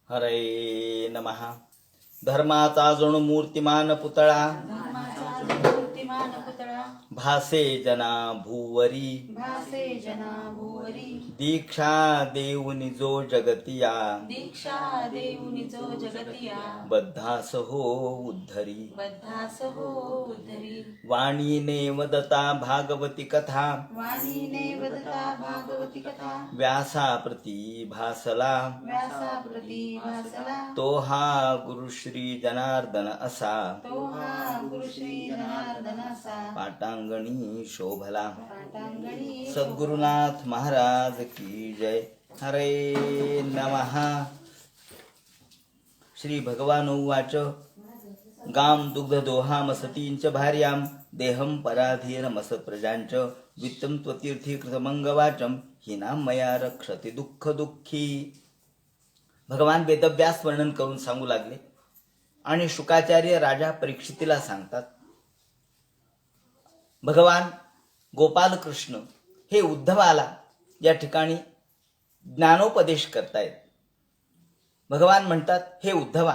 हरे नमः. धर्माचा जणू मूर्तिमान पुतळा भासे जना भूवरी. दीक्षा देऊनी जो जगतिया बद्धास हो उद्धरी. वाणीने वदता भागवती कथा व्यासाप्रती भासला. तो हा गुरुश्री जनार्दन असा पाटांगणी शोभला. सद्गुरुनाथ महाराज की जय. हरे नमः. श्री भगवान उवाच गाम दुग्ध दोहामसतींच भार्यां देहं पराधीनमस प्रजांच वित्तं त्वतीर्थी कृतमंगवाचम हिना मया रक्षति दुःख दुःखी. भगवान वेदव्यास वर्णन करून सांगू लागले आणि शुकाचार्य राजा परीक्षितीला सांगतात. भगवान गोपाल कृष्ण हे उद्धवाला या ठिकाणी ज्ञानोपदेश करतायत. भगवान म्हणतात, हे उद्धवा,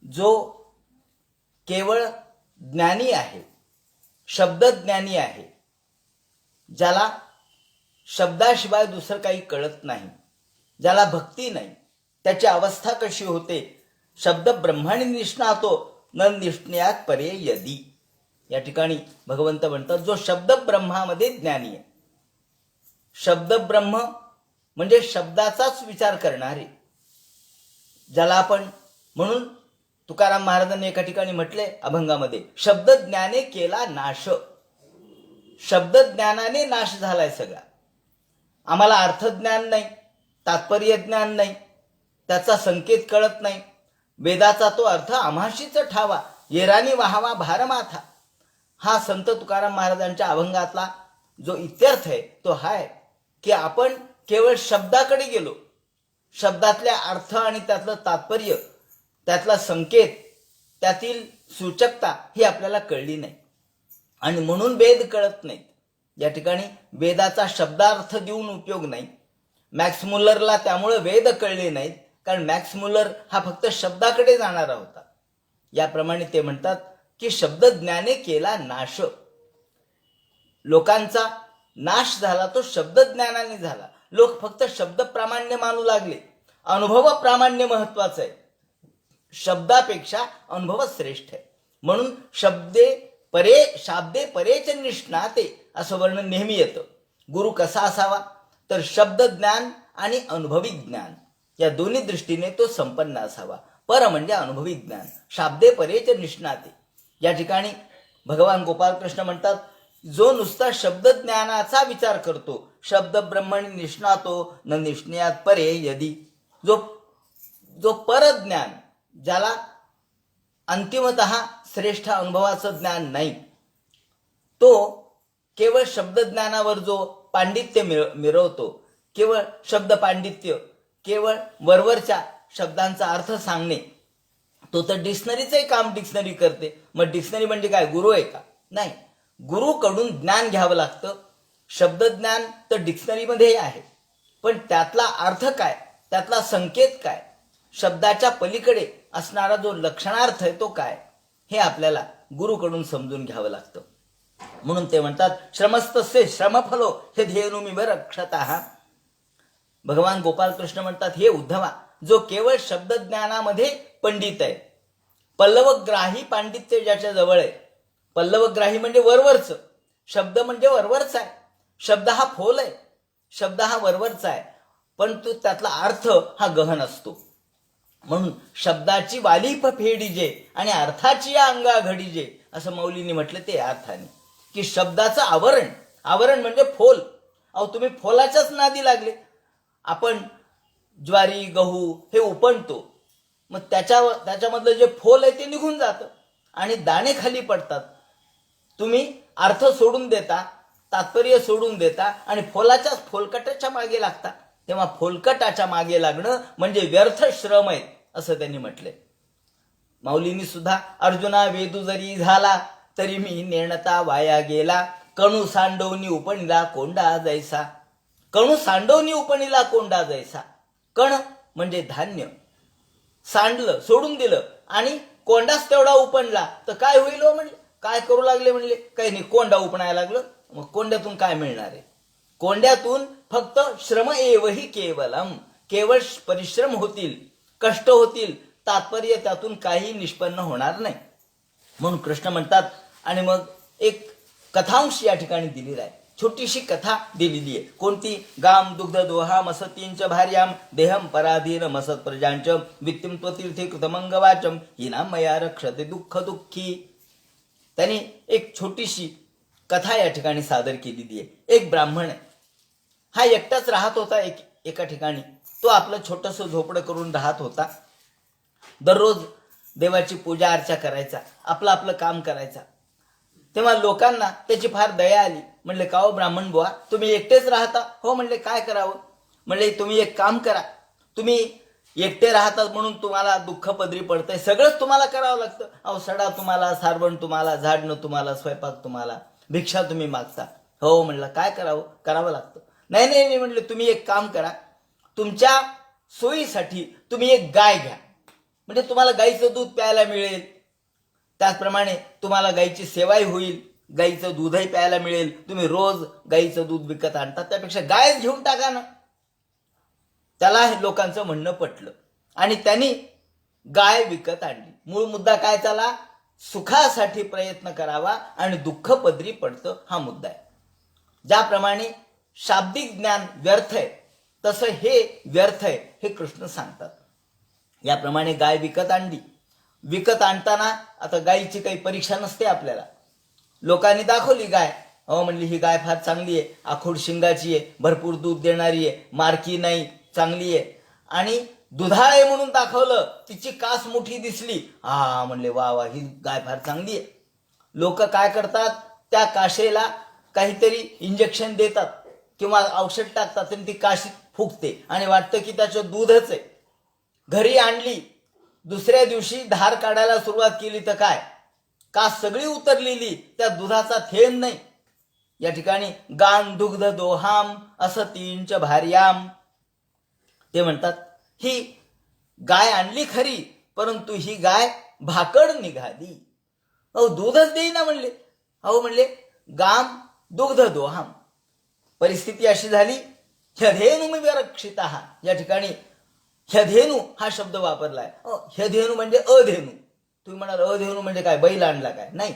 जो केवळ ज्ञानी आहे, शब्दज्ञानी आहे, ज्याला शब्दाशिवाय दुसरं काही कळत नाही, ज्याला भक्ती नाही, त्याची अवस्था कशी होते. शब्द ब्रह्माने निष्णातो न निष्ण्यात परे यदी. या ठिकाणी भगवंत म्हणतात, जो शब्द ब्रह्मामध्ये ज्ञानी आहे. शब्द ब्रह्म म्हणजे शब्दाचाच विचार करणारे, ज्याला आपण, म्हणून तुकाराम महाराजांनी एका ठिकाणी म्हटले अभंगामध्ये, शब्द ज्ञाने केला नाश. शब्द ज्ञानाने नाश झालाय सगळा. आम्हाला अर्थज्ञान नाही, तात्पर्य ज्ञान नाही, त्याचा संकेत कळत नाही. वेदाचा तो अर्थ आम्हाशीच ठावा, येरानी वाहावा भारमाथा. हा संत तुकाराम महाराजांच्या अभंगातला जो इत्यर्थ आहे तो हा आहे की आपण केवळ शब्दाकडे गेलो, शब्दातल्या अर्थ आणि त्यातलं तात्पर्य, त्यातला संकेत, त्यातील सूचकता ही आपल्याला कळली नाही आणि म्हणून वेद कळत नाहीत. या ठिकाणी वेदाचा शब्दार्थ देऊन उपयोग नाही. मॅक्स मुलरला त्यामुळे वेद कळले नाहीत, कारण मॅक्स मुलर हा फक्त शब्दाकडे जाणारा होता. याप्रमाणे ते म्हणतात की शब्द ज्ञाने केला नाश. लोकांचा नाश झाला तो शब्द ज्ञानाने झाला. लोक फक्त शब्द प्रामाण्य मानू लागले. अनुभव प्रामाण्य महत्वाचं आहे, शब्दापेक्षा अनुभव श्रेष्ठ आहे. म्हणून शाब्दे परेच निष्णाते असं वर्णन नेहमी येतं. गुरु कसा असावा, तर शब्द ज्ञान आणि अनुभवी ज्ञान या दोन्ही दृष्टीने तो संपन्न असावा. पर म्हणजे अनुभवी ज्ञान, शाब्दे परेच निष्णाते. या ठिकाणी भगवान गोपालकृष्ण म्हणतात, जो नुसता शब्द ज्ञानाचा विचार करतो, शब्द ब्रह्मणी निष्णातो न निष्ण्यात परे यदी. जो परज्ञान, ज्याला अंतिमतः श्रेष्ठ अनुभवाचं ज्ञान नाही, तो केवळ शब्दज्ञानावर जो पांडित्य मिरवतो, केवळ शब्द पांडित्य, केवळ वरवरच्या शब्दांचा अर्थ सांगणे, तो तर डिक्शनरीचंही काम डिक्शनरी करते. मग डिक्शनरी म्हणजे काय, गुरु आहे का? नाही. गुरुकडून ज्ञान घ्यावं लागतं. शब्दज्ञान तर डिक्शनरीमध्ये आहे, पण त्यातला अर्थ काय, त्यातला संकेत काय, शब्दाच्या पलीकडे असणारा जो लक्षणार्थ आहे तो काय, हे आपल्याला गुरुकडून समजून घ्यावं लागतं. म्हणून ते म्हणतात, श्रमस्तस्य श्रमफलो हे ध्येनुमिव रक्षतः. भगवान गोपालकृष्ण म्हणतात, हे उद्धवा, जो केवळ शब्दज्ञानामध्ये पंडित आहे, पल्लवग्राही पांडित्य ज्याच्या जवळ आहे. पल्लवग्राही म्हणजे वरवरचं, शब्द म्हणजे वरवरचा आहे. शब्द हा फोल आहे, शब्द हा वरवरचा आहे, पण तो त्यातला अर्थ हा गहन असतो. म्हणून शब्दाची वालीप फेडीजे आणि अर्थाची या अंगा घडीजे असं मौलींनी म्हटलं. ते अर्थाने की शब्दाचं आवरण म्हणजे फोल. अहो, तुम्ही फोलाच्याच नादी लागले. आपण ज्वारी गहू हे उपणतो, मग त्याच्यामधलं जे फोल आहे ते निघून जातं आणि दाणे खाली पडतात. तुम्ही अर्थ सोडून देता, तात्पर्य सोडून देता आणि फोलकटाच्या मागे लागता. तेव्हा फोलकटाच्या मागे लागणं म्हणजे व्यर्थ श्रम आहे असं त्यांनी म्हटले. माऊलींनी सुद्धा, अर्जुना वेदू जरी झाला तरी मी नेणता वाया गेला, कणू सांडवनी उपणीला कोंडा जैसा. कणू सांडवनी उपणीला कोंडा जैसा. कण म्हणजे धान्य सांडलं, सोडून दिलं आणि कोंडाच तेवढा उपणला तर काय होईल हो म्हणले. काय करू लागले म्हणले. काही नाही, कोंडा उपणायला लागलं. मग कोंड्यातून काय मिळणार आहे. कोंड्यातून फक्त श्रम एवही केवलम, केवळ परिश्रम होतील, कष्ट होतील, तात्पर्य त्यातून काही निष्पन्न होणार नाही. म्हणून कृष्ण म्हणतात. आणि मग एक कथांश या ठिकाणी दिलेला आहे, छोटीशी कथा दिलेली आहे. कोणती. गाम दुग्ध दोहाम असतींच भार्याम देहम पराधीन मसत प्रजांच वित्तिम त्वतीर्थी कृतमंगवाचम हिना मया रक्षते दुःख दुःखी. त्यांनी एक छोटीशी कथा या ठिकाणी सादर केलेली आहे. एक ब्राह्मण आहे, हा एकटाच राहत होता एका ठिकाणी. तो आपलं छोटंसं झोपडं करून राहत होता. दररोज देवाची पूजा अर्चा करायचा, आपलं आपलं काम करायचा. तेव्हा लोकांना त्याची फार दया आली. म्हणले, का हो ब्राह्मण बुवा, तुम्ही एकटेच राहता. हो म्हणले, काय करावं. म्हणले, तुम्ही एक काम करा. तुम्ही एकटे राहतात म्हणून तुम्हाला दुःख पदरी पडतंय, सगळंच तुम्हाला करावं लागतं. अहो, सडा तुम्हाला, सारवण तुम्हाला, झाडणं तुम्हाला, स्वयंपाक तुम्हाला, भिक्षा तुम्ही मागता. हो म्हणलं, काय करावं. करावं लागतं. नाही नाही नाही म्हणले, तुम्ही एक काम करा. तुमच्या सोयीसाठी तुम्ही एक गाय घ्या. म्हणजे तुम्हाला गाईचं दूध प्यायला मिळेल, त्याचप्रमाणे तुम्हाला गाईची सेवाही होईल, गाईचं दूधही प्यायला मिळेल. तुम्ही रोज गाईचं दूध विकत आणता, त्यापेक्षा गायच घेऊन टाका ना. त्याला लोकांचं म्हणणं पटलं आणि त्यांनी गाय विकत आणली. मूळ मुद्दा काय झाला. सुखासाठी प्रयत्न करावा आणि दुःख पदरी पडतं, हा मुद्दा आहे. ज्याप्रमाणे शाब्दिक ज्ञान व्यर्थ आहे, तसं हे व्यर्थ आहे, हे कृष्ण सांगतात. याप्रमाणे गाय विकत आणली. विकत आणताना आता गायीची काही परीक्षा नसते आपल्याला. लोकांनी दाखवली गाय. हो म्हणली, ही गाय फार चांगली आहे, आखूड शिंगाची आहे, भरपूर दूध देणारी आहे, मारकी नाही, चांगली आहे. आणि दुधाळ आहे म्हणून दाखवलं, तिची कास मोठी दिसली. हा म्हणले, वा वा, ही गाय फार चांगली आहे. लोक काय करतात, त्या काशेला काहीतरी इंजेक्शन देतात किंवा औषध टाकतात आणि ती काशी फुगते आणि वाटतं की त्याचं दूधच आहे. घरी आणली, दुसऱ्या दिवशी धार काढायला सुरुवात केली तर काय, कास सगळी उतरलेली, त्या दुधाचा थेंब नाही. या ठिकाणी गान दुग्ध दोहाम असतींच भार्याम, ते म्हणतात ही गाय आणली खरी, परंतु ही गाय भाकड निघाली. अहो, दूधच देईना म्हणले. अहो म्हणले, गाम दुग्ध दोहाम. परिस्थिती अशी झाली. ह्यधेनु विरक्षिता. या ठिकाणी ह्यधेनु हा शब्द वापरलाय. ह्यधेनु म्हणजे अधेनु. तुम्ही म्हणाल अधेनु म्हणजे काय, बैल आणला काय. नाही,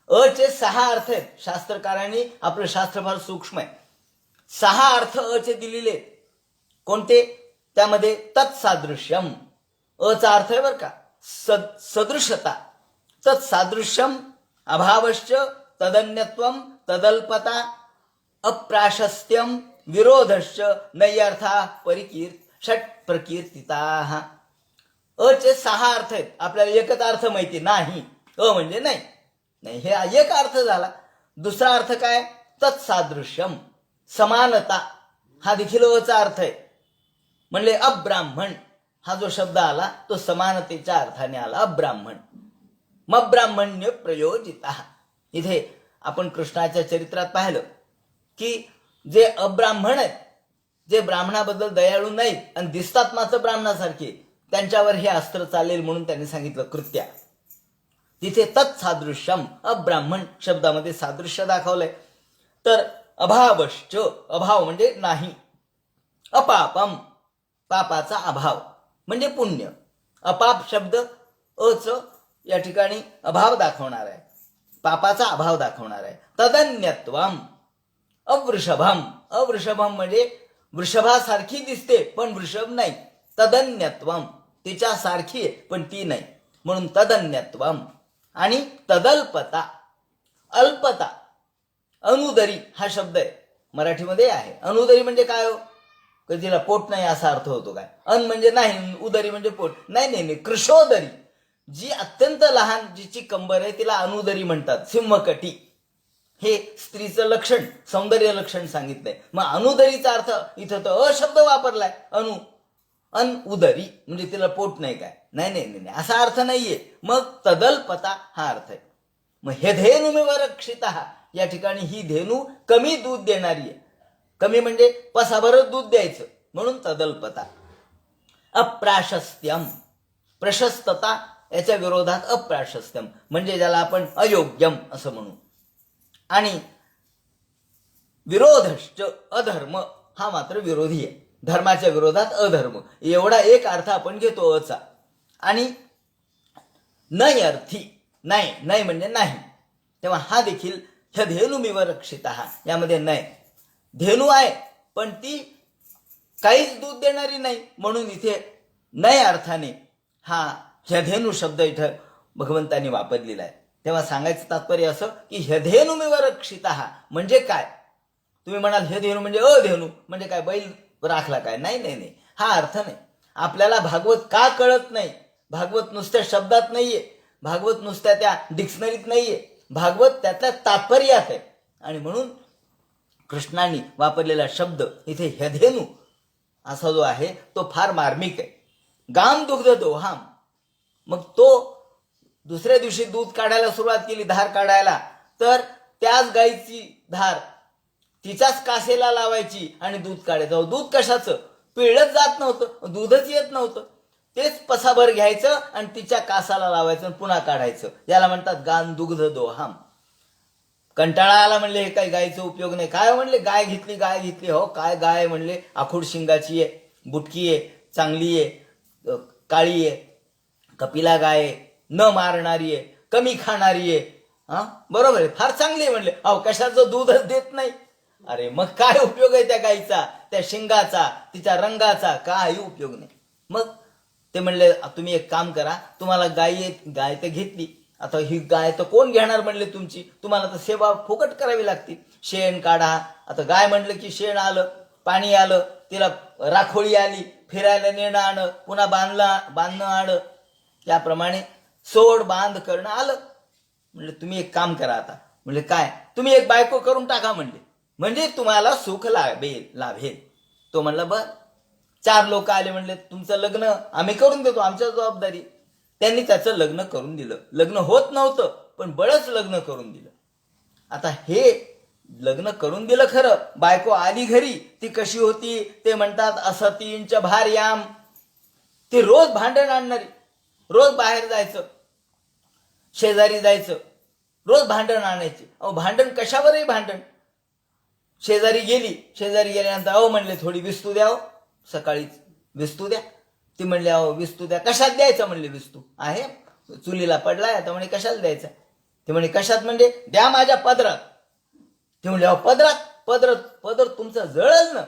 अचे 6 अर्थ आहेत. शास्त्रकारांनी, आपलं शास्त्र फार सूक्ष्म आहे. 6 अर्थ अचे दिलेले. कोणते. त्यामध्ये तत्सादृश्यम, अचा अर्थ आहे बरं का, सदृशता. तत्सादृश्यम, अभावश्च, तदन्यत्वम, तदल्पता, अप्राशस्त्यम, विरोधश्च, नैयर्था, परिकीर्त, षट प्रकीर्तिता. अचे 6 अर्थ आहेत. आपल्याला एकच अर्थ माहिती नाही. अ म्हणजे नाही, नाही, हे एक अर्थ झाला. दुसरा अर्थ काय, तत्सादृश्यम, समानता. हा देखील अचा अर्थ आहे. म्हणले अब्राह्मण, हा जो शब्द आला तो समानतेच्या अर्थाने आला. अब्राह्मण, मब्राह्मण्य प्रयोजिता. इथे आपण कृष्णाच्या चरित्रात पाहिलं की जे अब्राह्मण आहेत, जे ब्राह्मणाबद्दल दयाळू नाहीत आणि दिसतात मात्र ब्राह्मणासारखे, त्यांच्यावर हे अस्त्र चालेल म्हणून त्यांनी सांगितलं कृत्या. तिथे तत्सादृश्यम, अब्राह्मण शब्दामध्ये सादृश्य दाखवलंय. तर अभावश्च, अभाव म्हणजे नाही. अपापम, पापाचा अभाव म्हणजे पुण्य. अपाप शब्द अच या ठिकाणी अभाव दाखवणार आहे, पापाचा अभाव दाखवणार आहे. तदन्यत्वम, अवृषभम. अवृषभम म्हणजे वृषभासारखी दिसते पण वृषभ नाही. तदन्यत्वम, तिच्यासारखी आहे पण ती नाही, म्हणून तदन्यत्वम. आणि तदल्पता, अल्पता. अनुदरी हा शब्द आहे, मराठीमध्ये आहे. अनुदरी म्हणजे काय हो, कधीला पोट नाही असा अर्थ होतो काय. अन म्हणजे नाही, उदरी म्हणजे पोट. नाही नाही नाही, कृशोदरी, जी अत्यंत लहान, जिची कंबर आहे तिला अनुदरी म्हणतात. सिंहकटी हे स्त्रीचं लक्षण, सौंदर्य लक्षण सांगितलंय. मग अनुदरीचा अर्थ इथं तर अशब्द वापरलाय. अन उदरी म्हणजे तिला पोट नाही काय. नाही नाही नाही, असा अर्थ नाहीये. मग तदल्पता हा अर्थ आहे. मग हे धेनुमिवरक्षिता, या ठिकाणी ही धेनू कमी दूध देणारी आहे. कमी म्हणजे पसाभरच दूध द्यायचं, म्हणून तदल्पता. अप्राशस्त्यम, प्रशस्तता याच्या विरोधात अप्राशस्त्यम म्हणजे ज्याला आपण अयोग्यम असं म्हणू. आणि विरोधश्च अधर्म हा मात्र विरोधी आहे. धर्माच्या विरोधात अधर्म एवढा एक अर्थ आपण घेतो अचा. आणि नाही अर्थी, नाही नाही म्हणजे नाही, तेव्हा हा देखील ह्यधेनुमिव रक्षिता, यामध्ये नाही. धेनू आहे पण ती काहीच दूध देणारी नाही, म्हणून इथे नाही अर्थाने हा ह्यधेनु शब्द इथं भगवंतांनी वापरलेला आहे. तेव्हा सांगायचं तात्पर्य असं की ह्यधेनुमिव रक्षिता म्हणजे काय. तुम्ही म्हणाल ह्यधेनु म्हणजे अधेनु म्हणजे काय, बैल राखला काय. नाही नाही नाही, हा अर्थ नाही. आपल्याला भागवत का कळत नाही. भागवत नुसत्या शब्दात नाहीये, भागवत नुसत्या त्या डिक्शनरीत नाहीये, भागवत त्यातल्या तात्पर्यात आहे. आणि म्हणून कृष्णाने वापरलेला शब्द इथे ह्यधेनु असा जो आहे तो फार मार्मिक आहे. गाम दुग्ध दोहाम, मग तो दुसऱ्या दिवशी दूध काढायला सुरुवात केली, धार काढायला, तर त्याच गाईची धार तिच्याच कासेला लावायची आणि दूध काढायचं. दूध कशाचं, पिळलंच जात नव्हतं, दूधच येत नव्हतं. तेच पसाभर घ्यायचं आणि तिच्या कासाला लावायचं आणि पुन्हा काढायचं. याला म्हणतात गान दुग्ध दोहाम. कंटाळा आला म्हणले हे काही गायचा उपयोग नाही. काय म्हणले, गाय घेतली गाय घेतली. हो काय गाय म्हणले, आखूड शिंगाची आहे, बुटकी आहे, चांगली आहे, काळी आहे, कपिला गाय आहे, न मारणारी आहे, कमी खाणारी आहे. हा बरोबर आहे, फार चांगली आहे म्हणले. अहो कशाचं दूधच देत नाही. अरे मग काय उपयोग आहे त्या गायीचा, त्या शिंगाचा, तिच्या रंगाचा, काही उपयोग नाही. मग ते म्हणले तुम्ही एक काम करा, तुम्हाला गाय तर घेतली, आता ही गाय तर कोण घेणार म्हणले तुमची, तुम्हाला तर सेवा फुकट करावी लागते. शेण काढा. आता गाय म्हणलं की शेण आलं, पाणी आलं, तिला राखोळी आली, फिरायला नेणं आणं, पुन्हा बांधणं आणं, त्याप्रमाणे सोड बांध करणं आलं. म्हणले तुम्ही एक काम करा आता. म्हणले काय, तुम्ही एक बायको करून टाका म्हणले, म्हणजे तुम्हाला सुख लाभेल. तो म्हणला बर. 4 लोक आले, म्हणले तुमचं लग्न आम्ही करून देतो, आमच्या जबाबदारी. त्यांनी त्याचं लग्न करून दिलं. लग्न होत नव्हतं पण बळच लग्न करून दिलं. आता हे लग्न करून दिलं खरं, बायको आली घरी, ती कशी होती ते म्हणतात असतींच भार्याम. ती रोज भांडण आणणारी, रोज बाहेर जायचं, शेजारी जायचं, रोज भांडण आणायचे. अहो भांडण कशावरही भांडण. शेजारी गेल्यानंतर अहो म्हणले थोडी विस्तू द्या, सकाळीच विस्तू द्या. ती म्हणले अहो विस्तू द्या. कशात द्यायचं म्हणले, विस्तू आहे चुलीला पडलाय, आता म्हणे कशाला द्यायचा. ते म्हणे कशात, म्हणजे द्या माझ्या पदरात. ते म्हणले अहो पदर तुमचं जळल ना.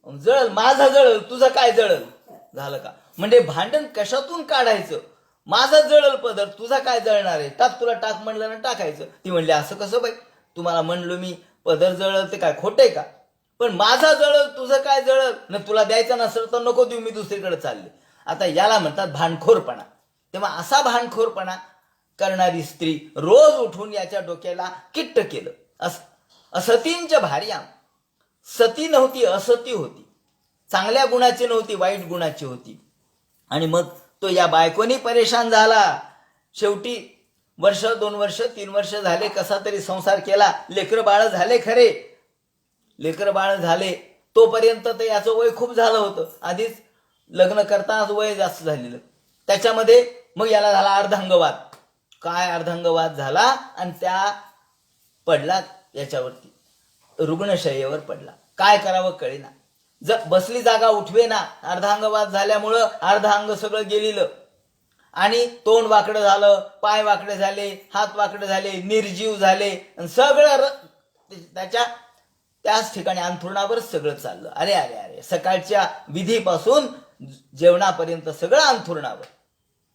जळल, माझा जळल, तुझं काय जळल, झालं का. म्हणजे भांडण कशातून काढायचं, माझा जळल पदर, तुझा काय जळणार आहे, टाक, तुला टाक म्हणलं ना टाकायचं. ती म्हणली असं कसं बाई, तुम्हाला म्हणलो मी पदर जळल ते काय खोटंय का, पण माझा जळल तुझं काय जळल ना, तुला द्यायचं नसेल तर नको देऊ, मी दुसरीकडे चालले. आता याला म्हणतात भांडखोरपणा. तेव्हा असा भांडखोरपणा करणारी स्त्री रोज उठून याच्या डोक्याला किट्ट केलं. असतींच्या भार्या, सती नव्हती, असती होती, चांगल्या गुणाची नव्हती, वाईट गुणाची होती. आणि मग तो या बायकोनी परेशान झाला. शेवटी 1, 2 वर्ष 3 वर्ष झाले, कसा तरी संसार केला. लेकरं बाळ झाले खरे, लेकरं बाळ झाले. तोपर्यंत तर याचं वय खूप झालं होतं, आधीच लग्न करतानाच वय जास्त झालेलं. त्याच्यामध्ये मग याला झाला अर्धांगवाद. काय अर्धांगवाद झाला, आणि त्या पडला याच्यावरती, रुग्णशय्येवर पडला. काय करावं कळेना, बसली जागा उठवे ना. अर्धांगवाद झाल्यामुळं अर्धांग सगळं गेलेलं, आणि तोंड वाकडं झालं, पाय वाकडे झाले, हात वाकडे झाले, निर्जीव झाले, आणि सगळं त्याच ठिकाणी अंथरुणावर सगळं चाललं. अरे अरे अरे, सकाळच्या विधीपासून जेवणापर्यंत सगळं अंथरुणावर.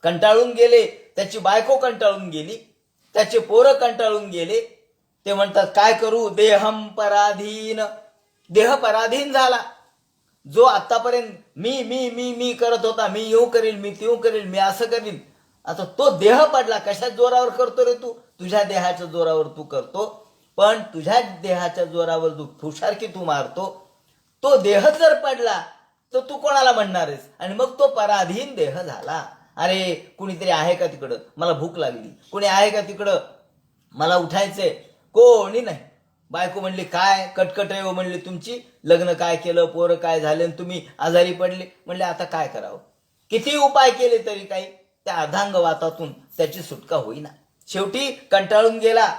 कंटाळून गेले, त्याची बायको कंटाळून गेली, त्याचे पोरं कंटाळून गेले. ते म्हणतात काय करू, देहम पराधीन, देह पराधीन झाला. जो आतापर्यंत मी मी मी मी करत होता, मी येऊ करील, मी तेऊ करील, मी असं करील, आता तो देह पडला. कशा जोरावर करतो रे तू, तुझ्या देहाच्या जोरावर तू करतो, पण तुझ्या देहाच्या जोरावर तू फुशारकी तू मारतो. तो देह जर पडला तर तू कोणाला म्हणणार आहेस. आणि मग तो पराधीन देह झाला. अरे कुणीतरी आहे का तिकडं, मला भूक लागली, कुणी आहे का तिकडं, मला उठायचंय, कोणी नाही. बायको म्हणली काय कटकट आहे हो म्हणली तुमची, लग्न काय केलं, पोरं काय झाले, तुम्ही आजारी पडले. म्हणले आता काय करावं. किती उपाय केले तरी काही त्या अर्धांगवातातून त्याची सुटका होईना. शेवटी कंटाळून गेला,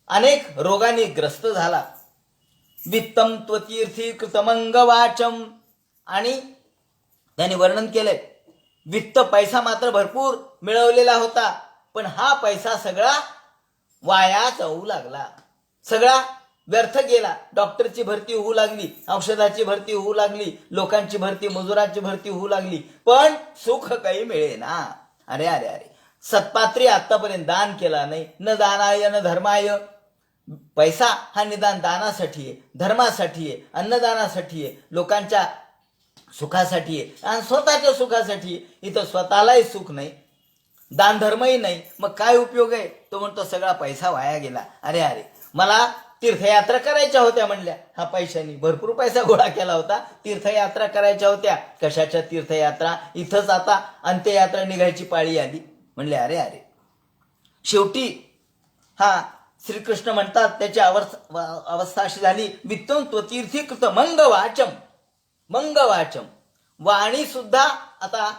अनेक रोगांनी ग्रस्त झाला. वित्तम त्वतीर्थी कृतमंग वाचम, आणि त्याने वर्णन केलंय, वित्त पैसा मात्र भरपूर मिळवलेला होता, पण हा पैसा सगळा वाया जाऊ लागला, सगळा व्यर्थ गेला. डॉक्टरची भरती होऊ लागली, औषधाची भरती होऊ लागली, लोकांची भरती, मजुराची भरती होऊ लागली, पण सुख काही मिळेना. अरे अरे अरे, सत्पात्री आतापर्यंत दान केला नाही. न दानाय न धर्माय. पैसा हा निदान दानासाठी आहे, धर्मासाठी आहे, अन्नदानासाठी आहे, लोकांच्या सुखासाठी आहे आणि स्वतःच्या सुखासाठी आहे. इथं स्वतःलाही सुख नाही, दान धर्मही नाही, मग काय उपयोग आहे? तो म्हणतो सगळा पैसा वाया गेला. अरे अरे, मला तीर्थयात्रा करायच्या होत्या म्हणल्या, हा पैशानी भरपूर पैसा गोळा केला होता, तीर्थयात्रा करायच्या होत्या. कशाच्या तीर्थयात्रा? इथंच आता अंत्ययात्रा निघायची पाळी आली. म्हणले अरे अरे. शेवटी हा श्रीकृष्ण म्हणतात त्याची अवस्था अशी झाली, वित्तम त्वतीर्थी कृत मंग वाचम. मंग वाचम, वाणी सुद्धा आता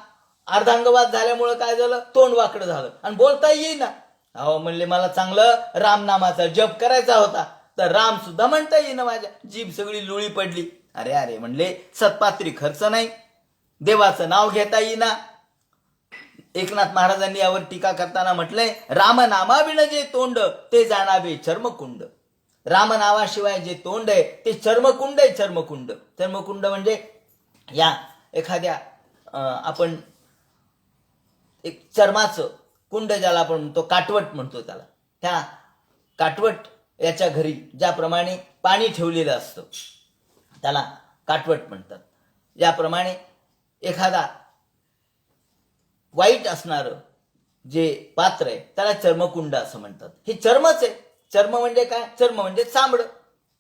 अर्धांगवाद झाल्यामुळे काय झालं, तोंड वाकडं झालं आणि बोलता येईना. अहो म्हणले मला चांगलं रामनामाचा जप करायचा होता, तर राम सुद्धा म्हणता येईना, माझ्या जीभ सगळी लुळी पडली. अरे अरे म्हणले, सत्पात्री खर्च नाही, देवाचं नाव घेता येईना. एकनाथ महाराजांनी यावर टीका करताना म्हटलंय, रामनामाविण जे तोंड ते जाणावे चर्मकुंड. रामनावाशिवाय जे तोंड आहे ते चर्मकुंड आहे. चर्मकुंड, चर्मकुंड म्हणजे या एखाद्या आपण एक चर्माचं कुंड ज्याला आपण म्हणतो, काटवट म्हणतो त्याला, त्या काटवट याच्या घरी ज्याप्रमाणे पाणी ठेवलेलं असतं त्याला काटवट म्हणतात. याप्रमाणे एखादा वाईट असणारं जे पात्र आहे त्याला चर्मकुंड असं म्हणतात. हे चर्मच आहे. चर्म म्हणजे काय? चर्म म्हणजे चामडं,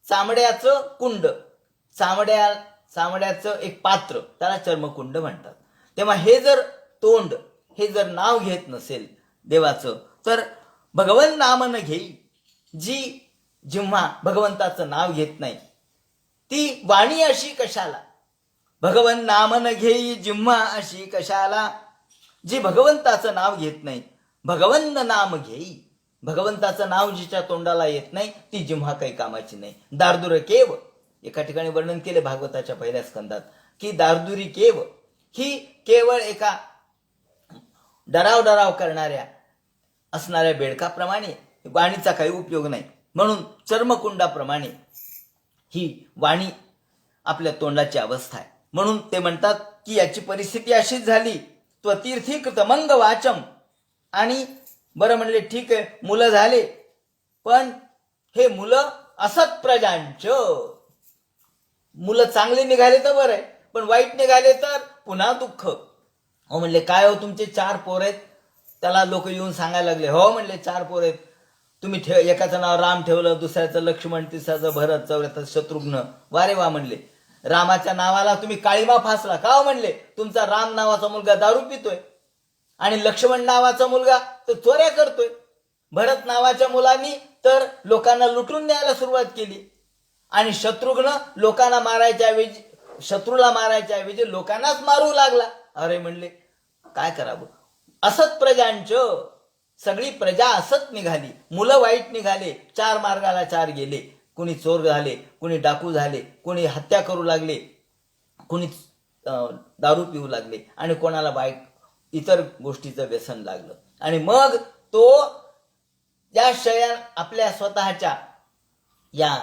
चामड्याचं कुंड, चामड्याचं एक पात्र, त्याला चर्मकुंड म्हणतात. तेव्हा हे जर तोंड, हे जर नाव घेत नसेल देवाचं, तर भगवन नाम न घेई, जी जिव्हा भगवंताचं नाव घेत नाही ती वाणी अशी कशाला. भगवन नाम न घेई जिव्हा अशी कशाला, जी भगवंताचं नाव घेत नाही. भगवंत नाम घेई, भगवंताचं नाव जिच्या तोंडाला येत नाही ती जिव्हा काही कामाची नाही. दारदूर केव, एका ठिकाणी वर्णन केले भागवताच्या पहिल्या स्कंदात, की दारदुरी केव ही केवळ एका डराव करणाऱ्या असणाऱ्या बेडकाप्रमाणे वाणीचा काही उपयोग नाही. म्हणून चर्मकुंडाप्रमाणे ही वाणी आपल्या तोंडाची अवस्था आहे. म्हणून ते म्हणतात की याची परिस्थिती अशीच झाली, त्वतीर्थी कृतमंग वाचम. आणि बरं म्हणले ठीक आहे, मुलं झाले, पण हे मुलं असत प्रजांच. मुलं चांगले निघाले तर बरं आहे, पण वाईट निघाले तर पुन्हा दुःख. हो म्हणले, काय हो तुमचे 4 पोर आहेत? त्याला लोक येऊन सांगायला लागले, हो म्हणले 4 पोर आहेत, तुम्ही एकाचं नाव राम ठेवलं, दुसऱ्याचं लक्ष्मण, तिसऱ्याचं भरत, चौऱ्याचं शत्रुघ्न. वारे वा म्हणले, रामाच्या नावाला तुम्ही काळीमा फासला का? हो म्हणले, तुमचा राम नावाचा मुलगा दारू पितोय आणि लक्ष्मण नावाचा मुलगा तर चोऱ्या करतोय. भरत नावाच्या मुलांनी तर लोकांना लुटून न्यायला सुरुवात केली आणि शत्रुघ्न लोकांना मारायच्या ऐवजी, शत्रूला मारायच्या ऐवजी लोकांनाच मारू लागला. अरे म्हणले काय करावं? असत प्रजांच, सगळी प्रजा असत निघाली, मुलं वाईट निघाले, 4 मार्गाला 4 गेले. कुणी चोर झाले, कुणी डाकू झाले, कुणी हत्या करू लागले, कुणी दारू पिऊ लागले आणि कोणाला इतर गोष्टीचं व्यसन लागलं. आणि मग तो या आपल्या स्वतःच्या या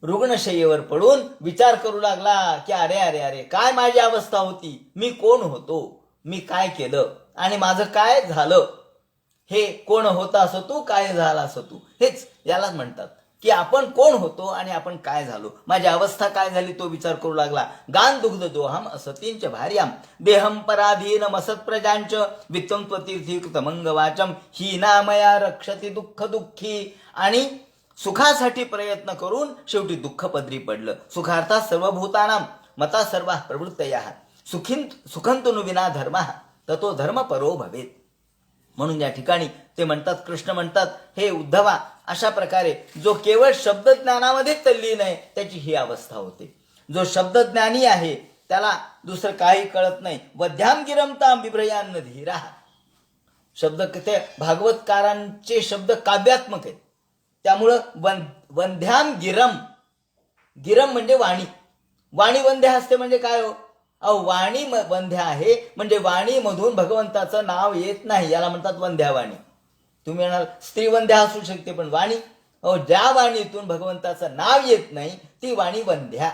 रुग्णशय्येवर पडून विचार करू लागला की अरे अरे अरे, काय माझी अवस्था होती, मी कोण होतो, मी काय केलं आणि माझं काय झालं. हे कोण होता असो तू, काय झाला असो तू, हेच यालाच म्हणतात की आपण कोण होतो आणि आपण काय झालो, माझी अवस्था काय झाली, तो विचार करू लागला. गान दुग्ध दोहम असतींच भार्याम देहम पराधीन असत प्रजांच वित्तम त्वतीर्थी कृतमंग वाचम ही नामया रक्षती दुःख दुःखी. आणि सुखासाठी प्रयत्न करून शेवटी दुःख पदरी पडलं. सुखार्थात सर्वभूतानां मता सर्व प्रवृत्तया सुखंतनु विना धर्म ततो धर्म परो भवेत. म्हणून या ठिकाणी ते म्हणतात, कृष्ण म्हणतात, हे उद्धवा, अशा प्रकारे जो केवळ शब्दज्ञानामध्ये तल्लीन आहे त्याची ही अवस्था होते. जो शब्दज्ञानी आहे त्याला दुसरं काही कळत नाही. वध्याम गिरम ताम बिभ्रयान्न धीरा. शब्द ते भागवतकारांचे शब्द काव्यात्मक आहेत. त्यामुळं वंध्याम गिरम, गिरम म्हणजे वाणी. वाणी वंध्या असते म्हणजे काय हो? अहो वाणी वंध्या आहे म्हणजे वाणीमधून भगवंताचं नाव येत नाही, याला म्हणतात वंध्या वाणी. तुम्ही म्हणाल स्त्रीवंध्या असू शकते, पण वाणी, अहो ज्या वाणीतून भगवंताचं नाव येत नाही ती वाणी वंध्या.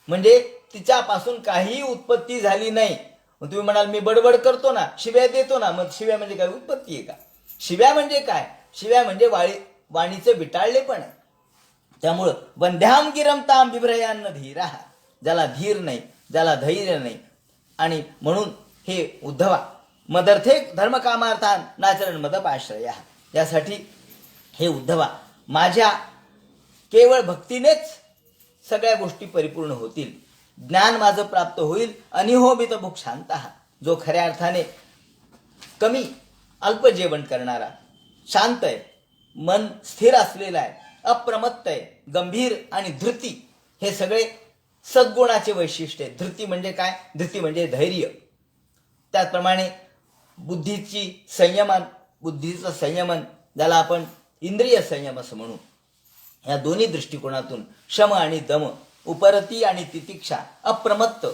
म्हणजे तिच्यापासून काहीही उत्पत्ती झाली नाही. मग तुम्ही म्हणाल मी बडबड करतो ना, शिव्या देतो ना, मग शिव्या म्हणजे काय उत्पत्ती आहे का? शिव्या म्हणजे काय? शिव्या म्हणजे वाणीचं विटाळलेपण आहे. त्यामुळं वंध्याम गिरम ताम बिभ्रयान्न धीरा, ज्याला धीर नाही, ज्याला धैर्य नाही. आणि म्हणून हे उद्धवा मदर्थे धर्मकामार्थान नाचरण मदपाश्रया, यासाठी हे उद्धवा माझ्या केवळ भक्तीनेच सगळ्या गोष्टी परिपूर्ण होतील, ज्ञान माझं प्राप्त होईल. अनिहोबित भूक शांत, जो खऱ्या अर्थाने कमी अल्प जेवण करणारा, शांत आहे, मन स्थिर असलेलं आहे, अप्रमत्त आहे, गंभीर आणि धृती, हे सगळे सद्गुणाचे वैशिष्ट्य आहे. धृती म्हणजे काय? धृती म्हणजे धैर्य. त्याचप्रमाणे बुद्धीचं संयमन, ज्याला आपण इंद्रिय संयम असं म्हणू, या दोन्ही दृष्टिकोनातून शम आणि दम, उपरती आणि तितिक्षा, अप्रमत्त,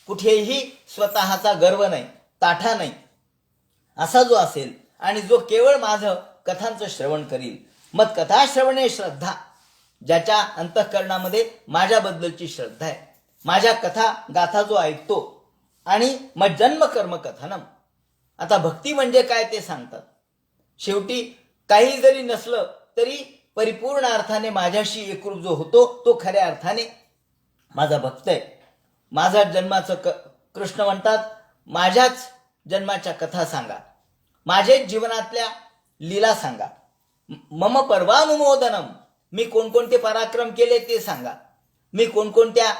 कुठेही स्वतःचा गर्व नाही, ताठा नाही, असा जो असेल आणि जो केवळ माझं कथांचं श्रवण करील. मग कथा श्रवणे श्रद्धा, ज्याच्या अंतःकरणामध्ये माझ्याबद्दलची श्रद्धा आहे, माझ्या कथा गाथा जो ऐकतो. आणि मग जन्म कर्म कथनम. आता भक्ती म्हणजे काय ते सांगतात. शेवटी काही जरी नसलं तरी परिपूर्ण अर्थाने माझ्याशी एकरूप जो होतो तो खऱ्या अर्थाने माझा भक्त आहे. माझा जन्माचं कृष्ण म्हणतात, माझ्याच जन्माच्या कथा सांगा, माझेच जीवनातल्या लीला सांगा. मम पर्वानुमोदनम, मी कोणकोणते पराक्रम केले ते सांगा, मी कोणकोणत्या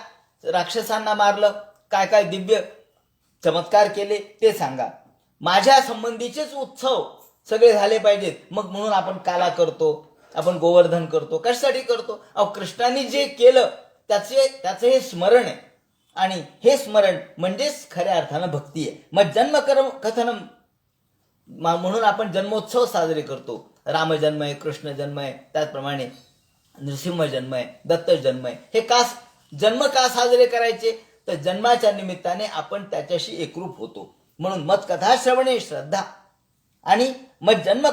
राक्षसांना मारलं, काय काय दिव्य चमत्कार केले ते सांगा. माझ्या संबंधीचेच उत्सव सगळे झाले पाहिजेत. मग म्हणून आपण काला करतो, आपण गोवर्धन करतो, कशासाठी करतो? अहो कृष्णाने जे केलं त्याचं हे स्मरण आहे. आणि हे स्मरण म्हणजेच खऱ्या अर्थानं भक्ती आहे. मग जन्म कथनम, म्हणून आपण जन्मोत्सव साजरे करतो. राम जन्म आहे, कृष्ण जन्म आहे, त्याचप्रमाणे नृसिंह जन्म आहे, दत्त जन्म आहे. हे जन्म का साजरे करायचे? तर जन्माच्या निमित्ताने आपण त्याच्याशी एकरूप होतो. म्हणून मत कथा श्रवणे श्रद्धा आणि मग जन्म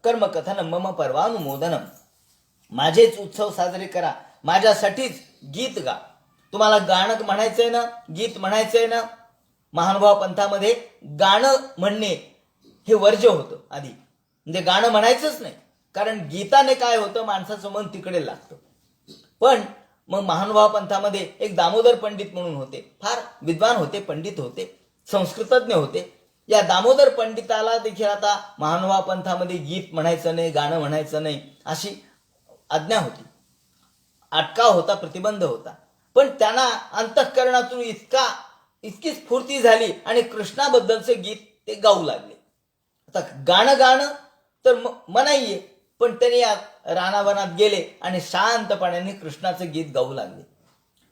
कर्म कथनम मम पर्वानुमोदनम, माझेच उत्सव साजरे करा, माझ्यासाठीच गीत गा. तुम्हाला गाणं म्हणायचंय ना, गीत म्हणायचंय ना, महानुभाव पंथामध्ये गाणं म्हणणे हे वर्ज्य होतं आधी, म्हणजे गाणं म्हणायचंच नाही. कारण गीताने काय होतं, माणसाचं मन तिकडे लागतं. पण मग महानुभाव पंथामध्ये एक दामोदर पंडित म्हणून होते, फार विद्वान होते, पंडित होते, संस्कृतज्ञ होते. या दामोदर पंडिताला देखील आता महानुभाव पंथामध्ये गीत म्हणायचं नाही, गाणं म्हणायचं नाही अशी आज्ञा होती, अटकाव होता, प्रतिबंध होता. पण त्यांना अंतःकरणातून इतकी स्फूर्ती झाली आणि कृष्णाबद्दलचे गीत ते गाऊ लागले. आता गाणं तर मनाई आहे, पण त्यांनी या रानावनात गेले आणि शांतपणाने कृष्णाचं गीत गाऊ लागले.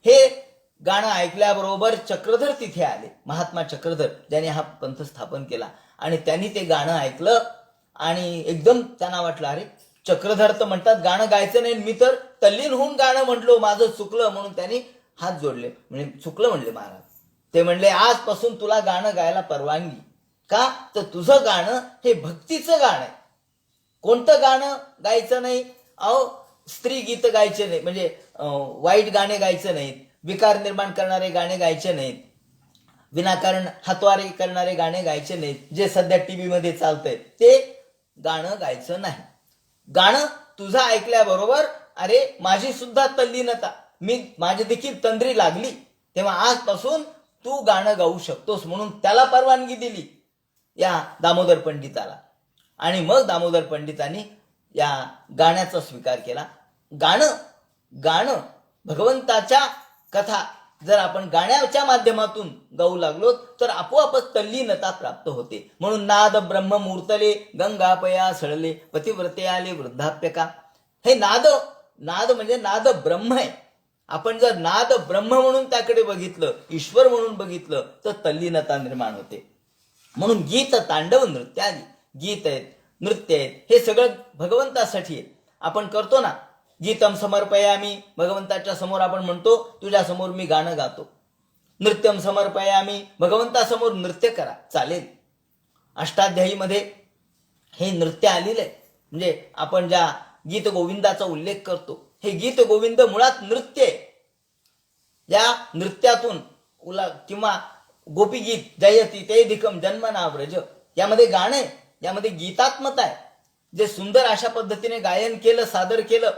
हे गाणं ऐकल्याबरोबर चक्रधर तिथे आले, महात्मा चक्रधर, ज्याने हा पंथ स्थापन केला. आणि त्यांनी ते गाणं ऐकलं आणि एकदम त्यांना वाटलं, अरे चक्रधर तर म्हणतात गाणं गायचं नाही, मी तर तल्लीन होऊन गाणं म्हटलो, माझं चुकलं. म्हणून त्यांनी हात जोडले, म्हणजे चुकलं म्हणले महाराज. ते म्हणले आजपासून तुला गाणं गायला परवानगी. का? तर तुझं गाणं हे भक्तीचं गाणं आहे. कोणतं गाणं गायचं नाही? अहो स्त्री गीत गायचे नाही, म्हणजे वाईट गाणे गायचे नाहीत, विकार निर्माण करणारे गाणे गायचे नाहीत, विनाकारण हातवारे करणारे गाणे गायचे नाहीत, जे सध्या टीव्ही मध्ये चालतंय ते गाणं गायचं नाही. गाणं तुझं ऐकल्याबरोबर अरे माझी सुद्धा तल्लीनता, माझी देखील तंद्री लागली, तेव्हा आजपासून तू गाणं गाऊ शकतोस. म्हणून त्याला परवानगी दिली या दामोदर पंडिताला. आणि मग दामोदर पंडितांनी या गाण्याचा स्वीकार केला. गाणं भगवंताच्या कथा जर आपण गाण्याच्या माध्यमातून गाऊ लागलो तर आपोआपच तल्लीनता प्राप्त होते. म्हणून नाद ब्रह्म मूर्तले गंगापया सळले पतिव्रते आले वृद्धाप्यका. हे नाद म्हणजे नाद ब्रह्म आहे आपण जर नाद ब्रह्म म्हणून त्याकडे बघितलं, ईश्वर म्हणून बघितलं, तर तल्लीनता निर्माण होते. म्हणून गीत, तांडव, नृत्यादी, गीत आहेत, नृत्य आहेत, हे सगळं भगवंतासाठी आहे. आपण करतो ना, गीतम समर्पयामी, भगवंताच्या समोर आपण म्हणतो तुझ्या समोर मी गाणं गातो. नृत्यम समर्पयामी, भगवंतासमोर नृत्य करा, चालेल. अष्टाध्यायीमध्ये हे नृत्य आलेलं आहे. म्हणजे आपण ज्या गीत गोविंदाचा उल्लेख करतो, हे गीत गोविंद मुळात नृत्य आहे. या नृत्यातून किंवा गोपीगीत जयती ते धिकम जन्मना व्रज, यामध्ये गाणं आहे, यामध्ये गीतात्मता आहे. जे सुंदर अशा पद्धतीने गायन केलं, सादर केलं,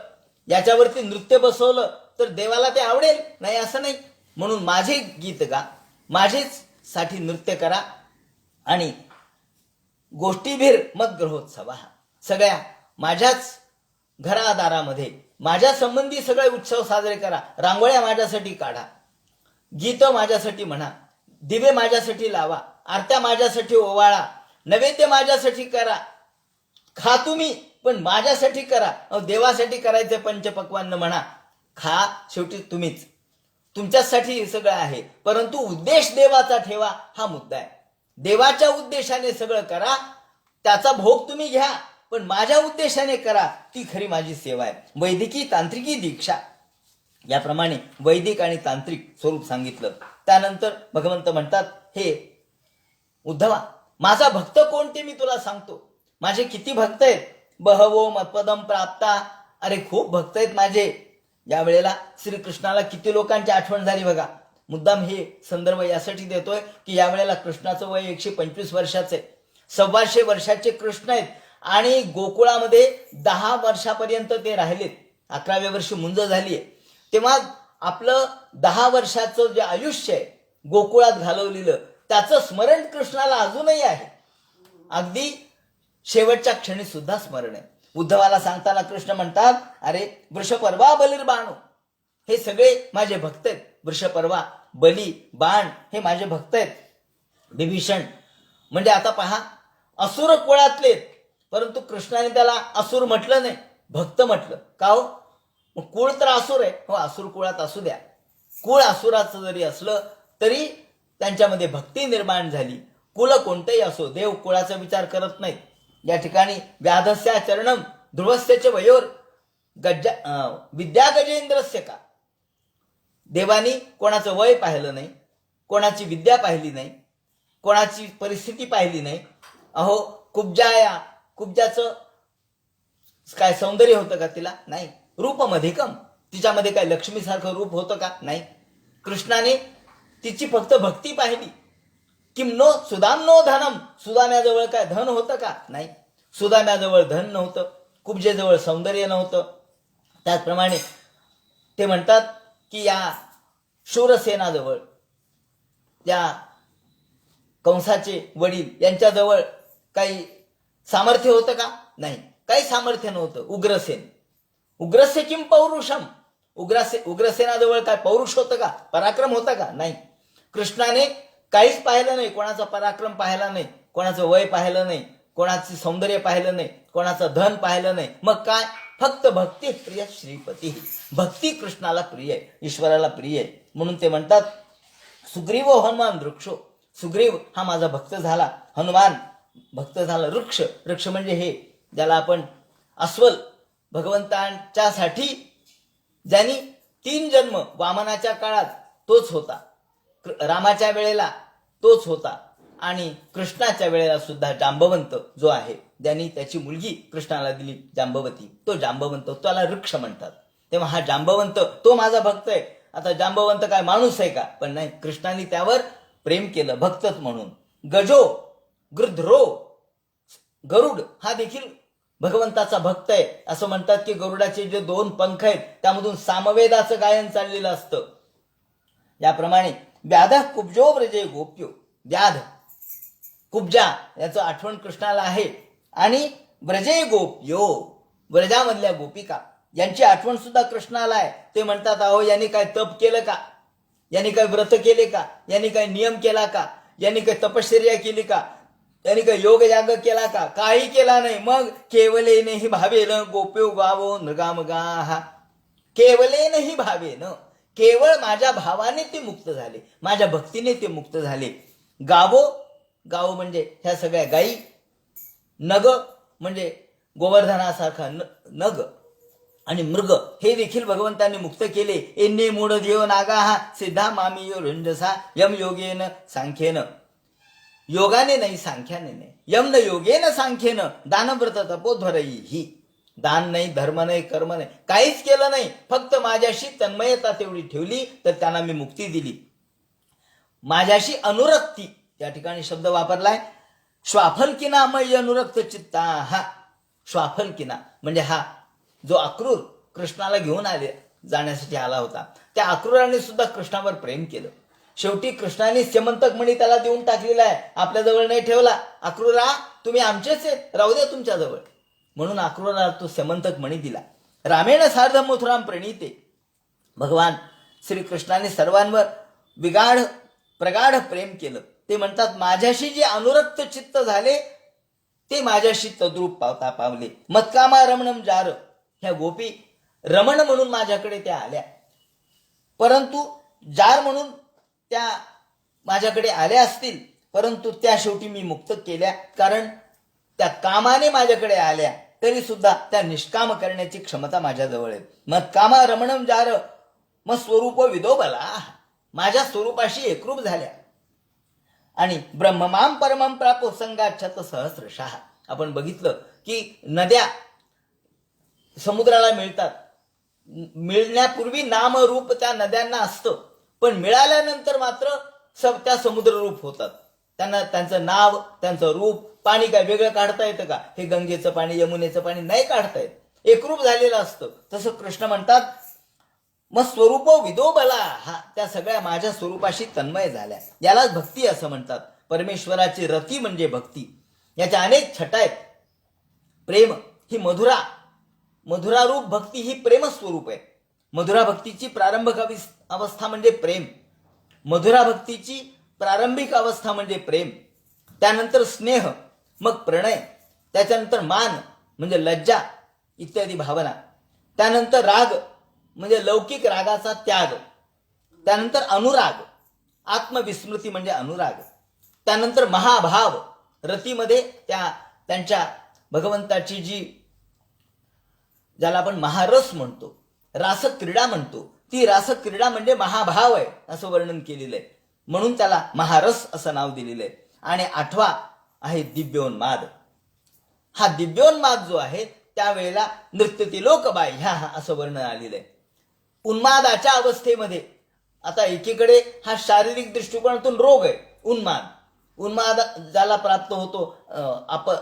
याच्यावरती नृत्य बसवलं तर देवाला ते आवडेल, नाही असं नाही. म्हणून माझे गीत गा, माझेच साठी नृत्य करा आणि गोष्टीभीर मत ग्रहोत्सवा, सगळ्या माझ्याच घरादारामध्ये माझ्या संबंधी सगळे उत्सव साजरे करा. रांगोळ्या माझ्यासाठी काढा, गीत माझ्यासाठी म्हणा, दिवे माझ्यासाठी लावा, आरत्या माझ्यासाठी ओवाळा, नैवेद्य माझ्यासाठी करा. खा तुम्ही, पण माझ्यासाठी करा. देवासाठी करायचे पंचपक्वान्न म्हणा, खा शेवटी तुम्हीच, तुमच्यासाठी हे सगळं आहे. परंतु उद्देश देवाचा ठेवा, हा मुद्दा आहे. देवाच्या उद्देशाने सगळं करा, त्याचा भोग तुम्ही घ्या, पण माझ्या उद्देशाने करा, ती खरी माझी सेवा आहे. वैदिकी तांत्रिकी दीक्षा, याप्रमाणे वैदिक आणि तांत्रिक स्वरूप सांगितलं. त्यानंतर भगवंत म्हणतात, हे उद्धवा, माझा भक्त कोण ते मी तुला सांगतो. माझे किती भक्त आहेत. बहवो मत्पदम प्राप्ता, अरे खूप भक्त आहेत माझे. या वेळेला श्रीकृष्णाला किती लोकांची आठवण झाली बघा. मुद्दाम हे संदर्भ यासाठी देतोय की यावेळेला कृष्णाचं वय 125 वर्षाचं आहे. 125 वर्षाचे कृष्ण आहेत आणि गोकुळामध्ये 10 वर्षापर्यंत ते राहिलेत. 11व्या वर्षी मुंज झाली आहे. तेव्हा आपलं 10 वर्षाचं जे आयुष्य आहे गोकुळात घालवलेलं, त्याचं स्मरण कृष्णाला अजूनही आहे. अगदी शेवटच्या क्षणी सुद्धा स्मरण आहे. उद्धवाला सांगताना कृष्ण म्हणतात, अरे वृषपर्वा बलिर्बाणो, हे सगळे माझे भक्त आहेत. वृषपर्वा, बली, बाण हे माझे भक्त आहेत. विभीषण म्हणजे आता पहा, असुर कुळातले, परंतु कृष्णाने त्याला असुर म्हटलं नाही, भक्त म्हटलं. का हो? कुळ तर असुर आहे, हो असुर कुळात असू द्या. कुळ असुराचं जरी असलं तरी त्यांच्यामध्ये भक्ती निर्माण झाली. कुल कोणतेही असो, देव कुळाचा विचार करत नाहीत. या ठिकाणी व्याधस्या चरणम ध्रुवस्यचे वयोर विद्या गजेंद्रस्य का, देवानी कोणाचं वय पाहिलं नाही, कोणाची विद्या पाहिली नाही, कोणाची परिस्थिती पाहिली नाही. अहो कुब्जाचं काय सौंदर्य होतं का तिला? नाही. रूपमधिकम, तिच्यामध्ये काय लक्ष्मीसारखं रूप होतं का? नाही. कृष्णाने तिची फक्त भक्ती पाहिली. किम नो सुदाम्नो धनम, सुदाम्याजवळ काय धन होतं का? नाही. सुदाम्याजवळ धन नव्हतं, कुब्जेजवळ सौंदर्य नव्हतं. त्याचप्रमाणे ते म्हणतात की या शूरसेनाजवळ, या कंसाचे वडील यांच्याजवळ काही सामर्थ्य होतं का? नाही, काही सामर्थ्य नव्हतं. उग्रस्य किम पौरुषम, उग्रसेनाजवळ काय पौरुष होतं का? पराक्रम होता का? नाही. कृष्णाने काहीच पाहिलं नाही, कोणाचा पराक्रम पाहिला नाही, कोणाचं वय पाहिलं नाही, कोणाचे सौंदर्य पाहिलं नाही, कोणाचं धन पाहिलं नाही. मग काय? फक्त भक्ती प्रिय श्रीपती, भक्ती कृष्णाला प्रिय आहे, ईश्वराला प्रिय आहे. म्हणून ते म्हणतात, सुग्रीवो हनुमान वृक्षो, सुग्रीव हा माझा भक्त झाला, हनुमान भक्त झाला. वृक्ष म्हणजे हे ज्याला आपण अस्वल, भगवंतांच्यासाठी ज्यांनी 3 जन्म, वामनाच्या काळात तोच होता, रामाच्या वेळेला तोच होता, आणि कृष्णाच्या वेळेला सुद्धा जांबवंत जो आहे, ज्यांनी त्याची मुलगी कृष्णाला दिली जांबवती, तो जांबवंत, त्याला वृक्ष म्हणतात. तेव्हा हा जांबवंत तो माझा भक्त आहे. आता जांबवंत काय माणूस आहे का? पण नाही, कृष्णाने त्यावर प्रेम केलं भक्तच म्हणून. गजो, गृध्रो, गरुड हा देखील भगवंताचा भक्त आहे. असं म्हणतात की गरुडाचे जे 2 पंख आहेत त्यामधून सामवेदाचं गायन चाललेलं असतं. याप्रमाणे व्याध कुब्जो व्रजे गोप्यो, व्याध कुब्जा याचं आठवण कृष्णाला आहे, आणि व्रजे गोप्यो, व्रजामधल्या गोपिका यांची आठवण सुद्धा कृष्णाला आहे. ते म्हणतात, अहो यांनी काय तप केलं का? यांनी काय व्रत केले का? यांनी काय नियम केला का? यांनी काय तपश्चर्या केली का? यांनी काय योग याग केला का? काही केला नाही. मग केवलेनहि भावेन गोप्यो गावो नृगामगाः, केवलेनहि भावेन, केवळ माझ्या भावाने ते मुक्त झाले, माझ्या भक्तीने ते मुक्त झाले. गावो, गाव म्हणजे ह्या सगळ्या गायी, नग म्हणजे गोवर्धनासारखा नग, आणि मृग हे देखील भगवंतांनी मुक्त केले. एन्ने मूढ देव नागा सिद्धा मामियो रुंजसा यम योगेन सांख्येन, योगाने नाही सांख्याने नाही, यम न योगेन सांख्येन दानव्रत तपोध्वरई ही. दान नाही, धर्म नाही, कर्म नाही, काहीच केलं नाही, फक्त माझ्याशी तन्मयता तेवढी ठेवली तर त्यांना मी मुक्ती दिली. माझ्याशी अनुरक्ती, त्या ठिकाणी शब्द वापरलाय श्वाफलकिना मय अनुरक्त चित्ता. हा श्वाफलकिना म्हणजे हा जो अक्रूर कृष्णाला घेऊन जाण्यासाठी आला होता, त्या अक्रूराने सुद्धा कृष्णावर प्रेम केलं. शेवटी कृष्णाने स्यमंतक मणी त्याला देऊन टाकलेला आहे, आपल्या जवळ नाही ठेवला. अक्रूरा, तुम्ही आमचेच आहे, राहू द्या तुमच्या जवळ, म्हणून अक्रूराला तो स्यमंतक मणी दिला. रामेण सार्धम मथुराम प्रणीते, भगवान श्रीकृष्णाने सर्वांवर प्रगाढ प्रेम केलं. ते म्हणतात माझ्याशी जे अनुरक्त चित्त झाले ते माझ्याशी तद्रूप पावले. मत्कामा रमणम जार, ह्या गोपी रमण म्हणून माझ्याकडे त्या आल्या, परंतु जार म्हणून त्या माझ्याकडे आल्या असतील, परंतु त्या शेवटी मी मुक्त केल्या, कारण त्या कामाने माझ्याकडे आल्या तरी सुद्धा त्या निष्काम करण्याची क्षमता माझ्याजवळ आहे. मत्कामा रमणम जार मग स्वरूप विदोबला, माझ्या स्वरूपाशी एकरूप झाल्या. आणि ब्रह्ममाम परमम प्रापो संगाच्छत सहस्रशः. आपण बघितलं की नद्या समुद्राला मिळतात, मिळण्यापूर्वी नामरूप त्या नद्यांना असतं, पण मिळाल्यानंतर मात्र त्या समुद्ररूप होतात. त्यांना त्यांचं नाव, त्यांचं रूप, पाणी काय वेगळं काढता येतं का? हे गंगेचं पाणी, यमुनेचं पाणी नाही काढता येत, एकरूप झालेलं असतं. तसं कृष्ण म्हणतात मग स्वरूप विदोबला, हा त्या सगळ्या माझ्या स्वरूपाशी तन्मय झाल्या. यालाच भक्ती असं म्हणतात. परमेश्वराची रती म्हणजे भक्ती. याच्या अनेक छटा आहेत. प्रेम ही मधुरारूप भक्ती ही प्रेमस्वरूप आहे. मधुरा भक्तीची प्रारंभिक अवस्था म्हणजे प्रेम, मधुरा भक्तीची प्रारंभिक अवस्था म्हणजे प्रेम, त्यानंतर स्नेह, मग प्रणय, त्याच्यानंतर मान म्हणजे लज्जा इत्यादी भावना, त्यानंतर राग म्हणजे लौकिक रागाचा त्याग, त्यानंतर अनुराग, आत्मविस्मृती म्हणजे अनुराग, त्यानंतर महाभाव, रतीमध्ये त्यांच्या भगवंताची जी, ज्याला आपण महारस म्हणतो, रासक्रीडा म्हणतो, ती रासक्रीडा म्हणजे महाभाव आहे असं वर्णन केलेलं आहे, म्हणून त्याला महारस असं नाव दिलेलं आहे. आणि 8वा आहे दिव्योन्माद. हा दिव्योन्माद जो आहे त्यावेळेला नृत्यती लोकबाई ह्या असं वर्णन आलेलं आहे. उन्मादाच्या अवस्थेमध्ये आता एकीकडे हा शारीरिक दृष्टिकोनातून रोग आहे उन्माद ज्याला प्राप्त होतो,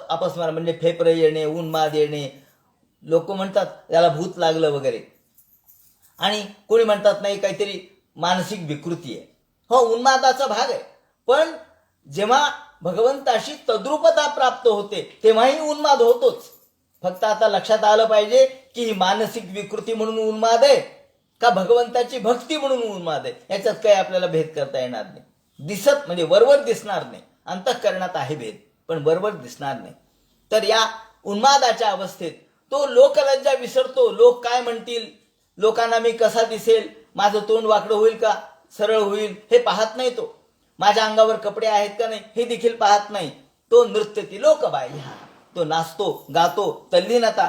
अपस्मार म्हणजे फेफरे येणे, उन्माद येणे, लोक म्हणतात त्याला भूत लागलं वगैरे, आणि कोणी म्हणतात नाही काहीतरी मानसिक विकृती आहे. हो, उन्मादाचा भाग आहे, पण जेव्हा भगवंताशी तद्रूपता प्राप्त होते तेव्हाही उन्माद होतोच. फक्त आता लक्षात आलं पाहिजे की ही मानसिक विकृती म्हणून उन्माद आहे का भगवंताची भक्ती म्हणून उन्माद आहे, याच्यात काही आपल्याला भेद करता येणार नाही. दिसत म्हणजे वरवर दिसणार नाही, अंतःकरणात आहे भेद पण वरवर दिसणार नाही. तर या उन्मादाच्या अवस्थेत तो लोकलज्जा विसरतो. लोक काय म्हणतील, लोकांना मी कसा दिसेल, माझं तोंड वाकडं होईल का सरळ होईल हे पाहत नाही. तो माझ्या अंगावर कपडे आहेत का नाही हे देखील पाहत नाही. तो नृत्यती लोकबाह्य, तो नाचतो, गातो, तल्लीनता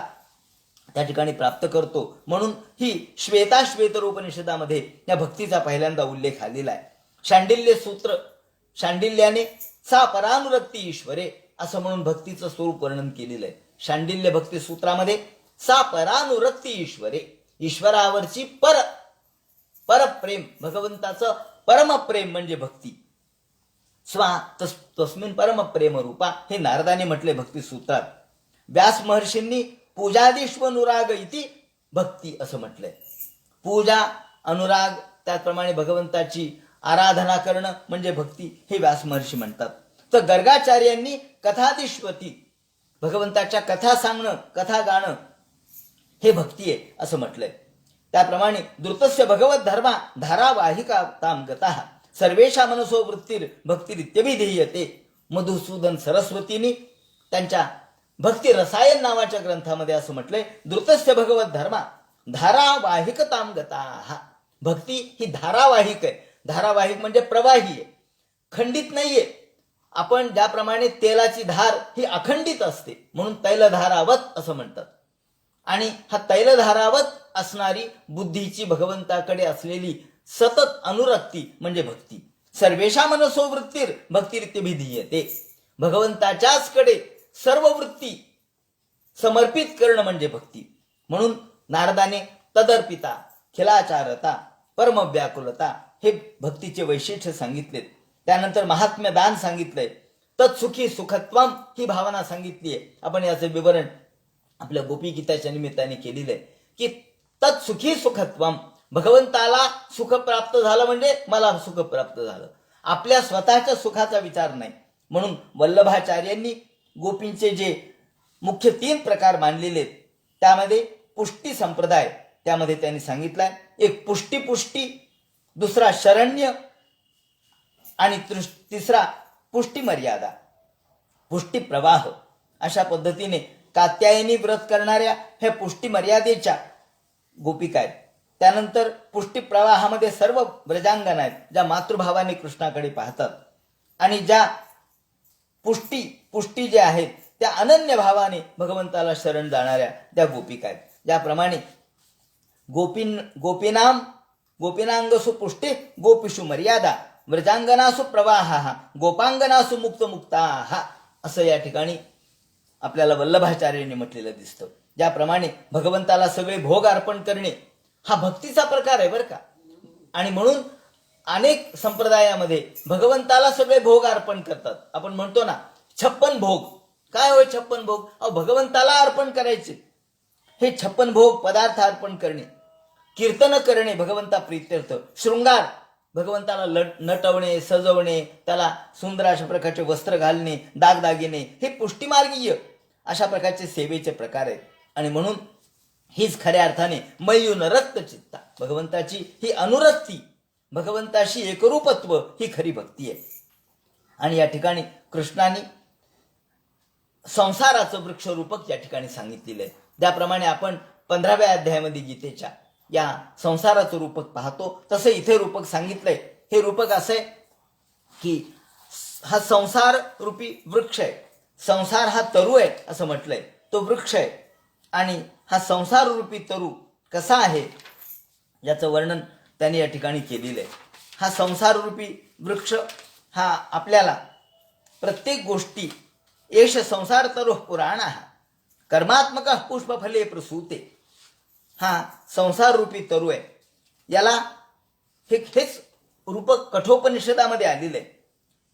त्या ठिकाणी प्राप्त करतो. म्हणून ही श्वेतरूपनिषदामध्ये या भक्तीचा पहिल्यांदा उल्लेख आलेला आहे. शांडिल्य सूत्र, शांडिल्याने सा परानुरक्ती ईश्वरे असं म्हणून भक्तीचं स्वरूप वर्णन केलेलं आहे. शांडिल्य भक्ती सूत्रामध्ये सा परानुरक्ती ईश्वरे, ईश्वरावरची परप्रेम, भगवंताचं परमप्रेम म्हणजे भक्ती. तस्मिन परमप्रेम रूपा हे नारदाने म्हटले भक्ती सूत्रात. व्यास महर्षींनी पूजादिष्वनुराग इति भक्ती असं म्हटलंय. पूजा, अनुराग, त्याचप्रमाणे भगवंताची आराधना करणं म्हणजे भक्ती हे व्यास महर्षी म्हणतात. तर गर्गाचार्यांनी कथादिष्वती, भगवंताच्या कथा सांगणं, कथा गाणं हे भक्ती आहे असं म्हटलंय. त्याप्रमाणे द्रुतस्य भगवत धर्मा धारावाहिका ताम गता सर्वेशा मनसो वृत्तीर भक्तिरित्यभिधीयते. मधुसूदन सरस्वतींनी त्यांच्या भक्ती रसायन नावाच्या ग्रंथामध्ये असं म्हटलंय, द्रुतस्य भगवत धर्मा धारावाहिकताम गता. भक्ती ही धारावाहिक आहे. धारावाहिक म्हणजे प्रवाही आहे, खंडित नाहीये. आपण ज्याप्रमाणे तेलाची धार ही अखंडित असते म्हणून तैलधारावत असं म्हणतात. आणि हा तैलधारावत असणारी बुद्धीची भगवंताकडे असलेली सतत अनुरक्ती म्हणजे भक्ती. सर्वेषा मनसो वृत्तीर भक्तिरित्यभिधीयते. भगवंताच्याच कडे सर्व वृत्ती समर्पित करणं म्हणजे भक्ती. म्हणून नारदाने तदर्पिता, खिलाचारता, परमव्याकुलता हे भक्तीचे वैशिष्ट्य सांगितलेत. त्यानंतर महात्म्य दान सांगितलंय. तत्सुखी सुखत्वम ही भावना सांगितली आहे. आपण याचं विवरण आपल्या गोपी गीताच्या निमित्ताने केलेलं आहे की तत्सुखी सुखत्वम, भगवंताला सुख प्राप्त झालं म्हणजे मला सुख प्राप्त झालं. आपल्या स्वतःच्या सुखाचा विचार नाही. म्हणून वल्लभाचार्यांनी गोपींचे जे मुख्य 3 प्रकार मानलेले आहेत त्यामध्ये पुष्टी संप्रदाय, त्यामध्ये त्यांनी सांगितलंय एक पुष्टी, दुसरा शरण्य आणि तिसरा पुष्टी मर्यादा, पुष्टी प्रवाह. अशा पद्धतीने कात्यायनी व्रत करणाऱ्या ह्या पुष्टी मर्यादेच्या गोपिका आहेत. त्यानंतर पुष्टी प्रवाहामध्ये सर्व व्रजांगना आहेत ज्या मातृभावाने कृष्णाकडे पाहतात. आणि ज्या पुष्टी जे आहेत त्या अनन्य भावाने भगवंताला शरण जाणाऱ्या त्या गोपिका आहेत. ज्याप्रमाणे गोपीनांगसु पुष्टी गोपीषु मर्यादा व्रजांगनासु प्रवाहा गोपांगनासु मुक्ता असं या ठिकाणी आपल्याला वल्लभाचार्यांनी म्हटलेलं दिसतं. ज्याप्रमाणे भगवंताला सगळे भोग अर्पण करणे हा भक्तीचा प्रकार आहे बरं का. आणि म्हणून अनेक संप्रदायामध्ये भगवंताला सगळे भोग अर्पण करतात. आपण म्हणतो ना 56 भोग. काय होय 56 भोग? भगवंताला अर्पण करायचे. हे 56 भोग पदार्थ अर्पण करणे, कीर्तन करणे भगवंता प्रीत्यर्थ, शृंगार भगवंताला नटवणे, सजवणे, त्याला सुंदर अशा प्रकारचे वस्त्र घालणे, दागदागिने हे पुष्टीमार्गीय अशा प्रकारचे सेवेचे प्रकार आहेत. आणि म्हणून हीच खऱ्या अर्थाने मय्यून रक्त चित्ता, भगवंताची ही अनुरक्ती, भगवंताशी एकरूपत्व ही खरी भक्ती आहे. आणि या ठिकाणी कृष्णाने संसाराचं वृक्षरूपक या ठिकाणी सांगितलेलं आहे. त्याप्रमाणे आपण 15व्या अध्यायामध्ये गीतेच्या या संसाराचं रूपक पाहतो तसं इथे रूपक सांगितलंय. हे रूपक असं आहे की हा संसार रूपी वृक्ष आहे. संसार हा तरु आहे असं म्हटलंय, तो वृक्ष आहे. आणि हा संसार रूपी तरु कसा आहे याचं वर्णन त्यांनी या ठिकाणी केलेलं आहे. हा संसार रूपी वृक्ष हा आपल्याला प्रत्येक गोष्टी एष संसार तरुः पुराणः कर्मात्मक पुष्पफले प्रसूते. हा संसार रूपी तरु आहे. याला हेच रूपक कठोपनिषदामध्ये आलेलं आहे.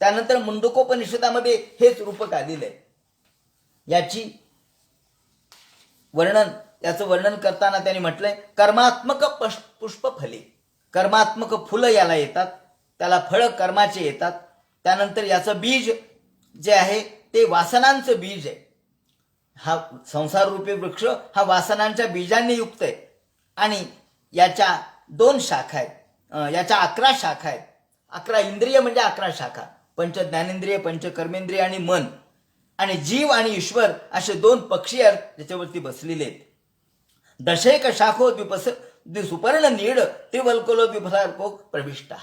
त्यानंतर मुंडकोपनिषदामध्ये हेच रूपक आलेलं आहे. याचं वर्णन करताना त्यांनी म्हटलंय कर्मात्मक पुष्पफले. कर्मात्मक फुलं याला येतात, त्याला फळ कर्माचे येतात. त्यानंतर याचं बीज जे आहे ते वासनांचं बीज आहे. हा संसार रूपी वृक्ष हा वासनांच्या बीजांनी युक्त आहे. आणि याच्या 2 शाखा आहेत, याच्या 11 शाखा आहेत. 11 इंद्रिय म्हणजे 11 शाखा, पंच ज्ञानेंद्रिय, पंच कर्मेंद्रिय आणि मन. आणि जीव आणि ईश्वर असे 2 पक्षी याच्यावरती बसलेले आहेत. दशैक शाखो द्विसुपर्ण नीड त्रिवल्कलो द्विफलार्को प्रविष्टा.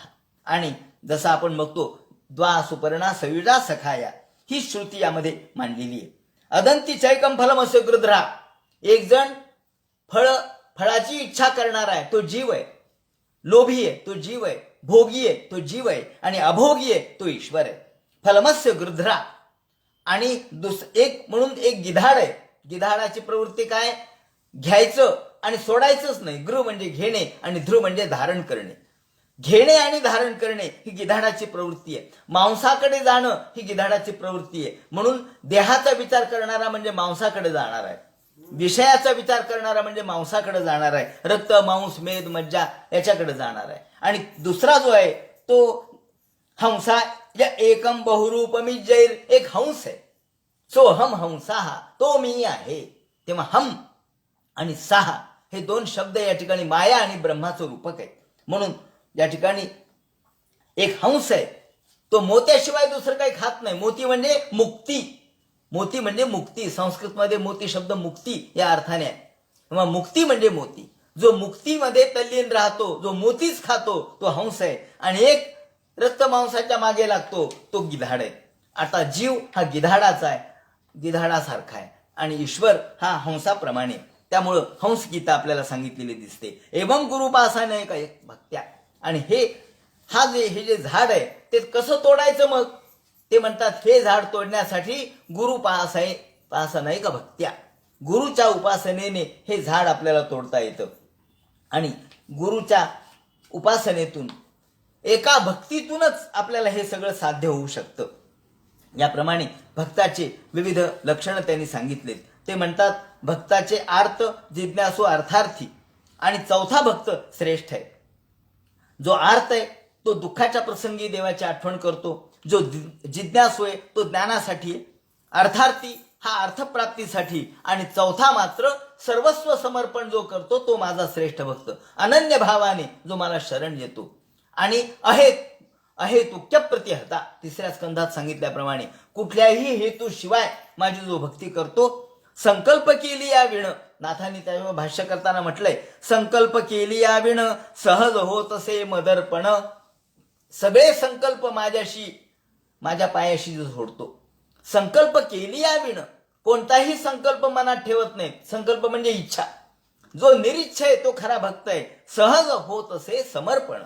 आणि जसं आपण बघतो द्वा सुपर्णा सयुजा सखाया ही श्रुती यामध्ये मांडलेली आहे. अदंती चैकम फलमस्य गृध्रा. एक जण फळाची इच्छा करणारा आहे तो जीव आहे, लोभी आहे तो जीव आहे, भोगी आहे तो जीव आहे आणि अभोगी आहे तो ईश्वर आहे. फलमस्य गृध्रा. आणि एक म्हणून एक गिधाड आहे. गिधाडाची प्रवृत्ती काय? घ्यायचं आणि सोडायचंच नाही. गृह म्हणजे घेणे आणि ध्रुव म्हणजे धारण करणे. घेणे आणि धारण करणे ही गिधाडाची प्रवृत्ती आहे. मांसाकडे जाणं ही गिधाडाची प्रवृत्ती आहे. म्हणून देहाचा विचार करणारा म्हणजे मांसाकडे जाणार आहे, विषयाचा विचार करणारा म्हणजे मांसाकडे जाणार आहे, रक्त मांस मेद मज्जा याच्याकडे जाणार आहे. आणि दुसरा जो आहे तो हंसा या एकम बहुरूपमी जैर, एक हंस आहे. सो हम हंसाहा, तो मी आहे. तेव्हा हम आणि साहा हे 2 शब्द या ठिकाणी माया आणि ब्रह्माचं रूपक आहे. म्हणून या ठिकाणी एक हंस आहे, तो मोत्याशिवाय दुसरं काही खात नाही. मोती म्हणजे मुक्ती, मोती म्हणजे मुक्ती. संस्कृतमध्ये मोती शब्द मुक्ती या अर्थाने आहे. तेव्हा मुक्ती म्हणजे मोती. जो मुक्तीमध्ये तल्लीन राहतो, जो मोतीच खातो तो हंस आहे, आणि एक रक्तमांसाच्या मागे लागतो तो गिधाड आहे. आता जीव हा गिधाडाचा आहे, गिधाडासारखा आहे, आणि ईश्वर हा हंसाप्रमाणे. त्यामुळं हंस गीता आपल्याला सांगितलेली दिसते. एवं गुरुपासाने का एक भक्त्या. आणि हे जे झाड आहे ते कसं तोडायचं मग? ते म्हणतात हे झाड तोडण्यासाठी पासा नाही का भक्त्या. गुरुच्या उपासनेने हे झाड आपल्याला तोडता येतं, आणि गुरुच्या उपासनेतून एका भक्तीतूनच आपल्याला हे सगळं साध्य होऊ शकतं. याप्रमाणे भक्ताचे विविध लक्षणं त्यांनी सांगितलेत. ते म्हणतात भक्ताचे आर्त, जिज्ञासू, अर्थार्थी, आणि चौथा भक्त श्रेष्ठ आहे. जो आर्त आहे तो दुःखाच्या प्रसंगी देवाची आठवण करतो, जो जिज्ञासू आहे तो ज्ञानासाठी, अर्थार्थी हा अर्थप्राप्तीसाठी, आणि चौथा मात्र सर्वस्व समर्पण जो करतो तो माझा श्रेष्ठ भक्त, अनन्य भावाने जो मला शरण येतो. आणि अहेतुक्य प्रतिहता, तिसऱ्या स्कंधात सांगितल्याप्रमाणे कुठल्याही हेतू शिवाय माझी जो भक्ती करतो, संकल्प केली या विण, नाथांनी त्यावर भाष्य करताना म्हटलंय, संकल्प केली या विण सहज होत असे मदर्पण. सगळे संकल्प माझ्या पायाशी जो सोडतो. संकल्प केली या विण, कोणताही संकल्प मनात ठेवत नाही. संकल्प म्हणजे इच्छा. जो निरीच्छ आहे तो खरा भक्त आहे. सहज होत असे समर्पण.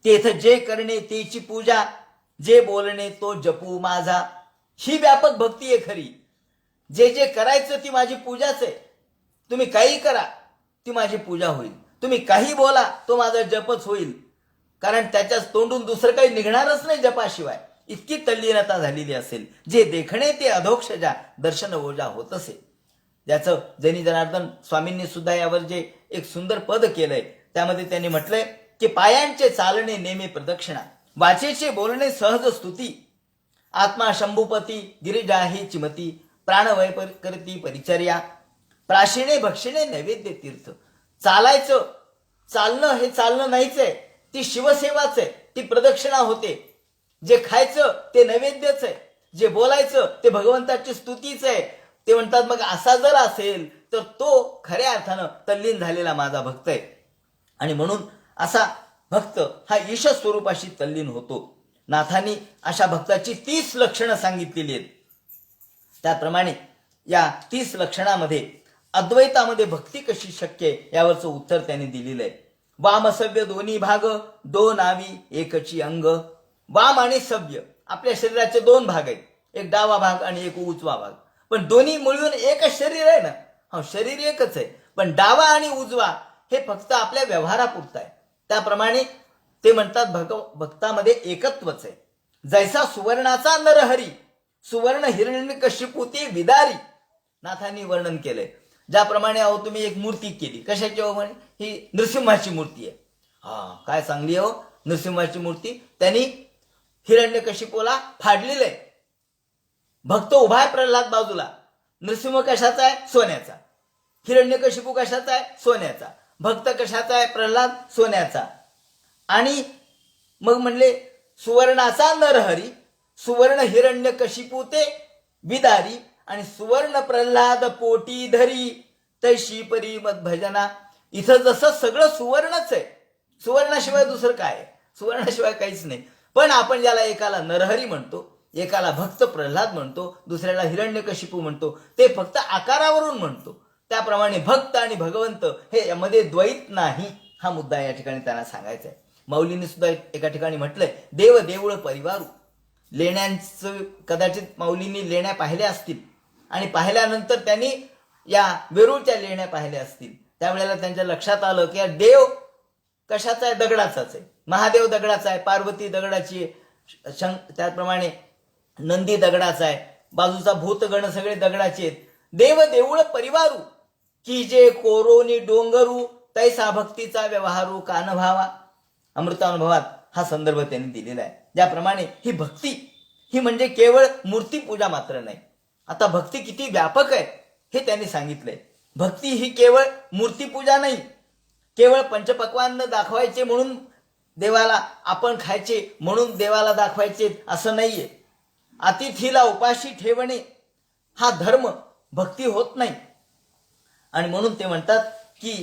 तेथ जे करणे तेची पूजा, जे बोलणे तो जपू माझा. ही व्यापक भक्ती आहे खरी. जे करायचं ती माझी पूजाच आहे. तुम्ही काही करा ती माझी पूजा होईल. तुम्ही काही बोला तो माझा जपच होईल, कारण त्याच्याच तोंडून दुसरं काही निघणारच नाही जपाशिवाय. इतकी तल्लीनता झालेली असेल. जे देखणे ते अधोक्षजा, दर्शन ओजा होत असे. ज्याचं जैनी जनार्दन स्वामींनी सुद्धा यावर जे एक सुंदर पद केलंय त्यामध्ये त्यांनी म्हटलंय की पायांचे चालणे नेहमी प्रदक्षिणा, वाचेचे बोलणे सहज स्तुती, आत्मा शंभूपती गिरिजा ही चिमती, प्राणवय करती परिचर्या, प्राशिणे भक्षिणे नैवेद्य तीर्थ. चालणं हे चालणं नाहीच आहे, ती शिवसेवाच आहे, ती प्रदक्षिणा होते. जे खायचं ते नैवेद्यच आहे, जे बोलायचं ते भगवंताची स्तुतीच आहे. ते म्हणतात मग असा जर असेल तर तो खऱ्या अर्थानं तल्लीन झालेला माझा भक्त आहे. आणि म्हणून असा भक्त हा ईश स्वरूपाशी तल्लीन होतो. नाथांनी अशा भक्ताची 30 लक्षणं सांगितलेली आहेत. त्याप्रमाणे या 30 लक्षणामध्ये अद्वैतामध्ये भक्ती कशी शक्य आहे यावरचं उत्तर त्यांनी दिलेलं आहे. वाम सव्य दोन्ही भाग, दोन नावी एकची अंग. वाम आणि सव्य आपल्या शरीराचे 2 भाग आहेत, एक डावा भाग आणि एक उजवा भाग. पण दोन्ही मिळून एकच शरीर आहे ना. हा, शरीर एकच आहे, पण डावा आणि उजवा हे फक्त आपल्या व्यवहारापुरता आहे. त्याप्रमाणे ते म्हणतात भक्तामध्ये एकत्वच आहे. जैसा सुवर्णाचा नरहरी, सुवर्ण हिरण्यकशिपू ते विदारी. नाथांनी वर्णन केलंय. ज्याप्रमाणे अहो तुम्ही एक मूर्ती केली, कशाची हो म्हणे, ही नृसिंहाची मूर्ती आहे. काय चांगली आहे हो नृसिंहाची मूर्ती. त्यांनी हिरण्यकशिपूला फाडलेलं आहे. भक्त उभा आहे प्रल्हाद बाजूला. नृसिंह कशाचा आहे? सोन्याचा. हिरण्यकशिपू कशाचा आहे? सोन्याचा. भक्त कशाचा आहे? प्रल्हाद सोन्याचा. आणि मग म्हणले सुवर्णाचा नरहरी, सुवर्ण हिरण्यकशिपू ते विदारी, आणि सुवर्ण प्रल्हाद पोटी धरी तैशी परी मद भजना. इथं जसं सगळं सुवर्णच आहे, सुवर्णाशिवाय दुसरं काय आहे? सुवर्णाशिवाय काहीच नाही. पण आपण ज्याला एकाला नरहरी म्हणतो, एकाला भक्त प्रल्हाद म्हणतो, दुसऱ्याला हिरण्यकशिपू म्हणतो, ते फक्त आकारावरून म्हणतो. त्याप्रमाणे भक्त आणि भगवंत हे यामध्ये द्वैत नाही, हा मुद्दा या ठिकाणी त्यांना सांगायचा आहे. माऊलींनी सुद्धा एका ठिकाणी म्हटलंय, देव देऊळ परिवारू. लेण्यांचं कदाचित माऊलींनी लेण्या पाहिल्या असतील, आणि पाहिल्यानंतर त्यांनी या वेरूळच्या लेण्या पाहिल्या असतील. त्यावेळेला त्यांच्या लक्षात आलं की देव कशाचा आहे? दगडाचाच आहे. महादेव दगडाचा आहे, पार्वती दगडाची आहे, त्याप्रमाणे नंदी दगडाचा आहे, बाजूचा भूतगण सगळे दगडाचे आहेत. देव देऊळ परिवारू की जे कोरोनी डोंगरू, तैसा भक्तीचा व्यवहारू कानभावा. अमृतानुभवात हा संदर्भ त्यांनी दिलेला आहे. ज्याप्रमाणे ही भक्ती ही म्हणजे केवळ मूर्तीपूजा मात्र नाही. आता भक्ती किती व्यापक आहे हे त्यांनी सांगितलंय. भक्ती ही केवळ मूर्तीपूजा नाही, केवळ पंचपक्वान्न दाखवायचे म्हणून देवाला, आपण खायचे म्हणून देवाला दाखवायचे असं नाहीये. अतिथीला उपाशी ठेवणे हा धर्म भक्ती होत नाही. आणि म्हणून ते म्हणतात की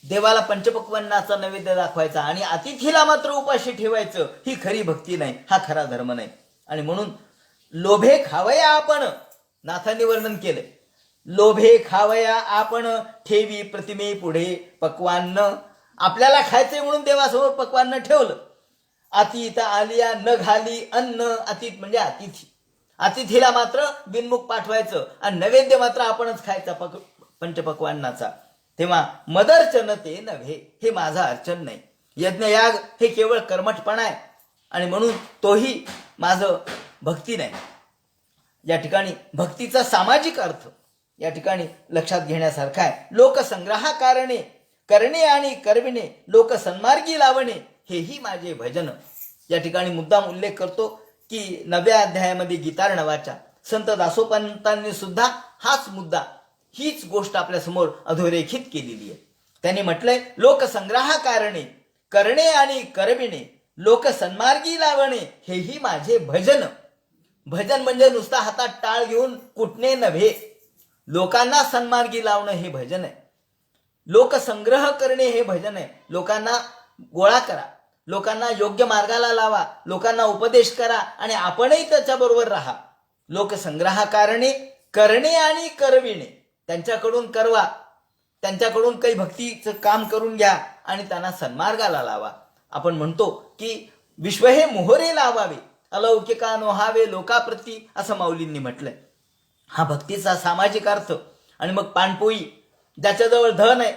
देवाला पंचपक्वान्नाचा नैवेद्य दाखवायचा आणि अतिथीला मात्र उपाशी ठेवायचं, ही खरी भक्ती नाही, हा खरा धर्म नाही. आणि म्हणून लोभे खावया आपण, नाथांनी वर्णन केलंय, लोभे खावया आपण ठेवी प्रतिमे पुढे पक्वान्न. आपल्याला खायचंय म्हणून देवासमोर पक्वान्न ठेवलं. अतीत आलिया न घाली अन्न, अतीत म्हणजे अतिथी, अतिथीला मात्र बिनमुख पाठवायचं आणि नैवेद्य मात्र आपणच खायचा पंचपक्वान्नाचा. तेव्हा मदर्चन ते नव्हे, हे माझा अर्चन नाही. यज्ञयाग हे केवळ कर्मठपणा आहे आणि म्हणून तोही माझं भक्ती नाही. या ठिकाणी भक्तीचा सामाजिक अर्थ या ठिकाणी लक्षात घेण्यासारखा आहे. लोकसंग्रहाकारणे करणे आणि करविणे, लोक सन्मार्गी लावणे, हेही माझे भजन. या ठिकाणी मुद्दाम उल्लेख करतो की 9व्या अध्यायामध्ये गीतार्णवाच्या संत दासोपंतांनी सुद्धा हाच मुद्दा, हीच गोष्ट आपल्या समोर अधोरेखित केलेली आहे. त्यांनी म्हटलंय, लोकसंग्रहाकारणे करणे आणि करविणे, लोक सन्मार्गी लावणे, हेही माझे भजन. भजन म्हणजे नुसता हातात टाळ घेऊन कुटणे नव्हे, लोकांना सन्मार्गी लावणं हे भजन आहे. लोकसंग्रह करणे हे भजन आहे. लोकांना गोळा करा, लोकांना योग्य मार्गाला लावा, लोकांना उपदेश करा आणि आपणही त्याच्याबरोबर राहा. लोकसंग्रहाकारणे करणे आणि करविणे, त्यांच्याकडून करवा, त्यांच्याकडून काही भक्तीचं काम करून घ्या आणि त्यांना सन्मार्गाला लावा. आपण म्हणतो की विश्व हे मोहरे लावावे, अलौकिका नोहावे लोकाप्रती, असं माऊलींनी म्हटलंय. हा भक्तीचा सामाजिक अर्थ. आणि मग पाणपोई, ज्याच्याजवळ धन आहे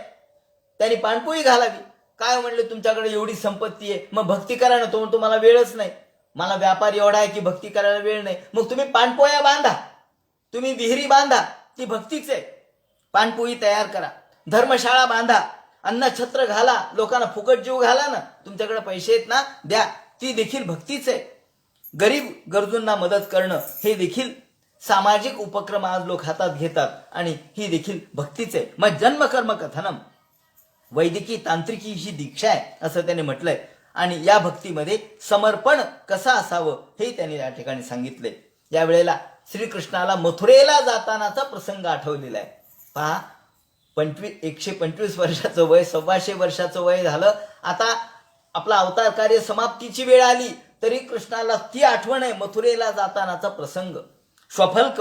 त्यांनी पाणपोई घालावी. काय म्हणले, तुमच्याकडे एवढी संपत्ती आहे, मग भक्ती करा ना. तो म्हणतो मला वेळच नाही, मला व्यापार एवढा आहे की भक्ती करायला वेळ नाही. मग तुम्ही पाणपोया बांधा, तुम्ही विहिरी बांधा, ती भक्तीच आहे. पाणपोई तयार करा, धर्मशाळा बांधा, अन्नछत्र घाला, लोकांना फुकट जीव घाला ना. तुमच्याकडे पैसे आहेत ना, द्या, ती देखील भक्तीच आहे. गरीब गरजूंना मदत करणं हे देखील सामाजिक उपक्रम आज लोक हातात घेतात आणि ही देखील भक्तीच आहे. मग जन्मकर्म कथनम, वैदिकी तांत्रिकी ही दीक्षा आहे असं त्याने म्हटलंय. आणि या भक्तीमध्ये समर्पण कसं असावं हे त्यांनी या ठिकाणी सांगितलंय. यावेळेला श्रीकृष्णाला मथुरेला जातानाचा प्रसंग आठवलेला आहे. पहा, 125 वर्षाचं वय, 125 वर्षाचं वय झालं. आता आपला अवतार कार्य समाप्तीची वेळ आली तरी कृष्णाला ती आठवण आहे, मथुरेला जातानाचा प्रसंग. श्वाफल्क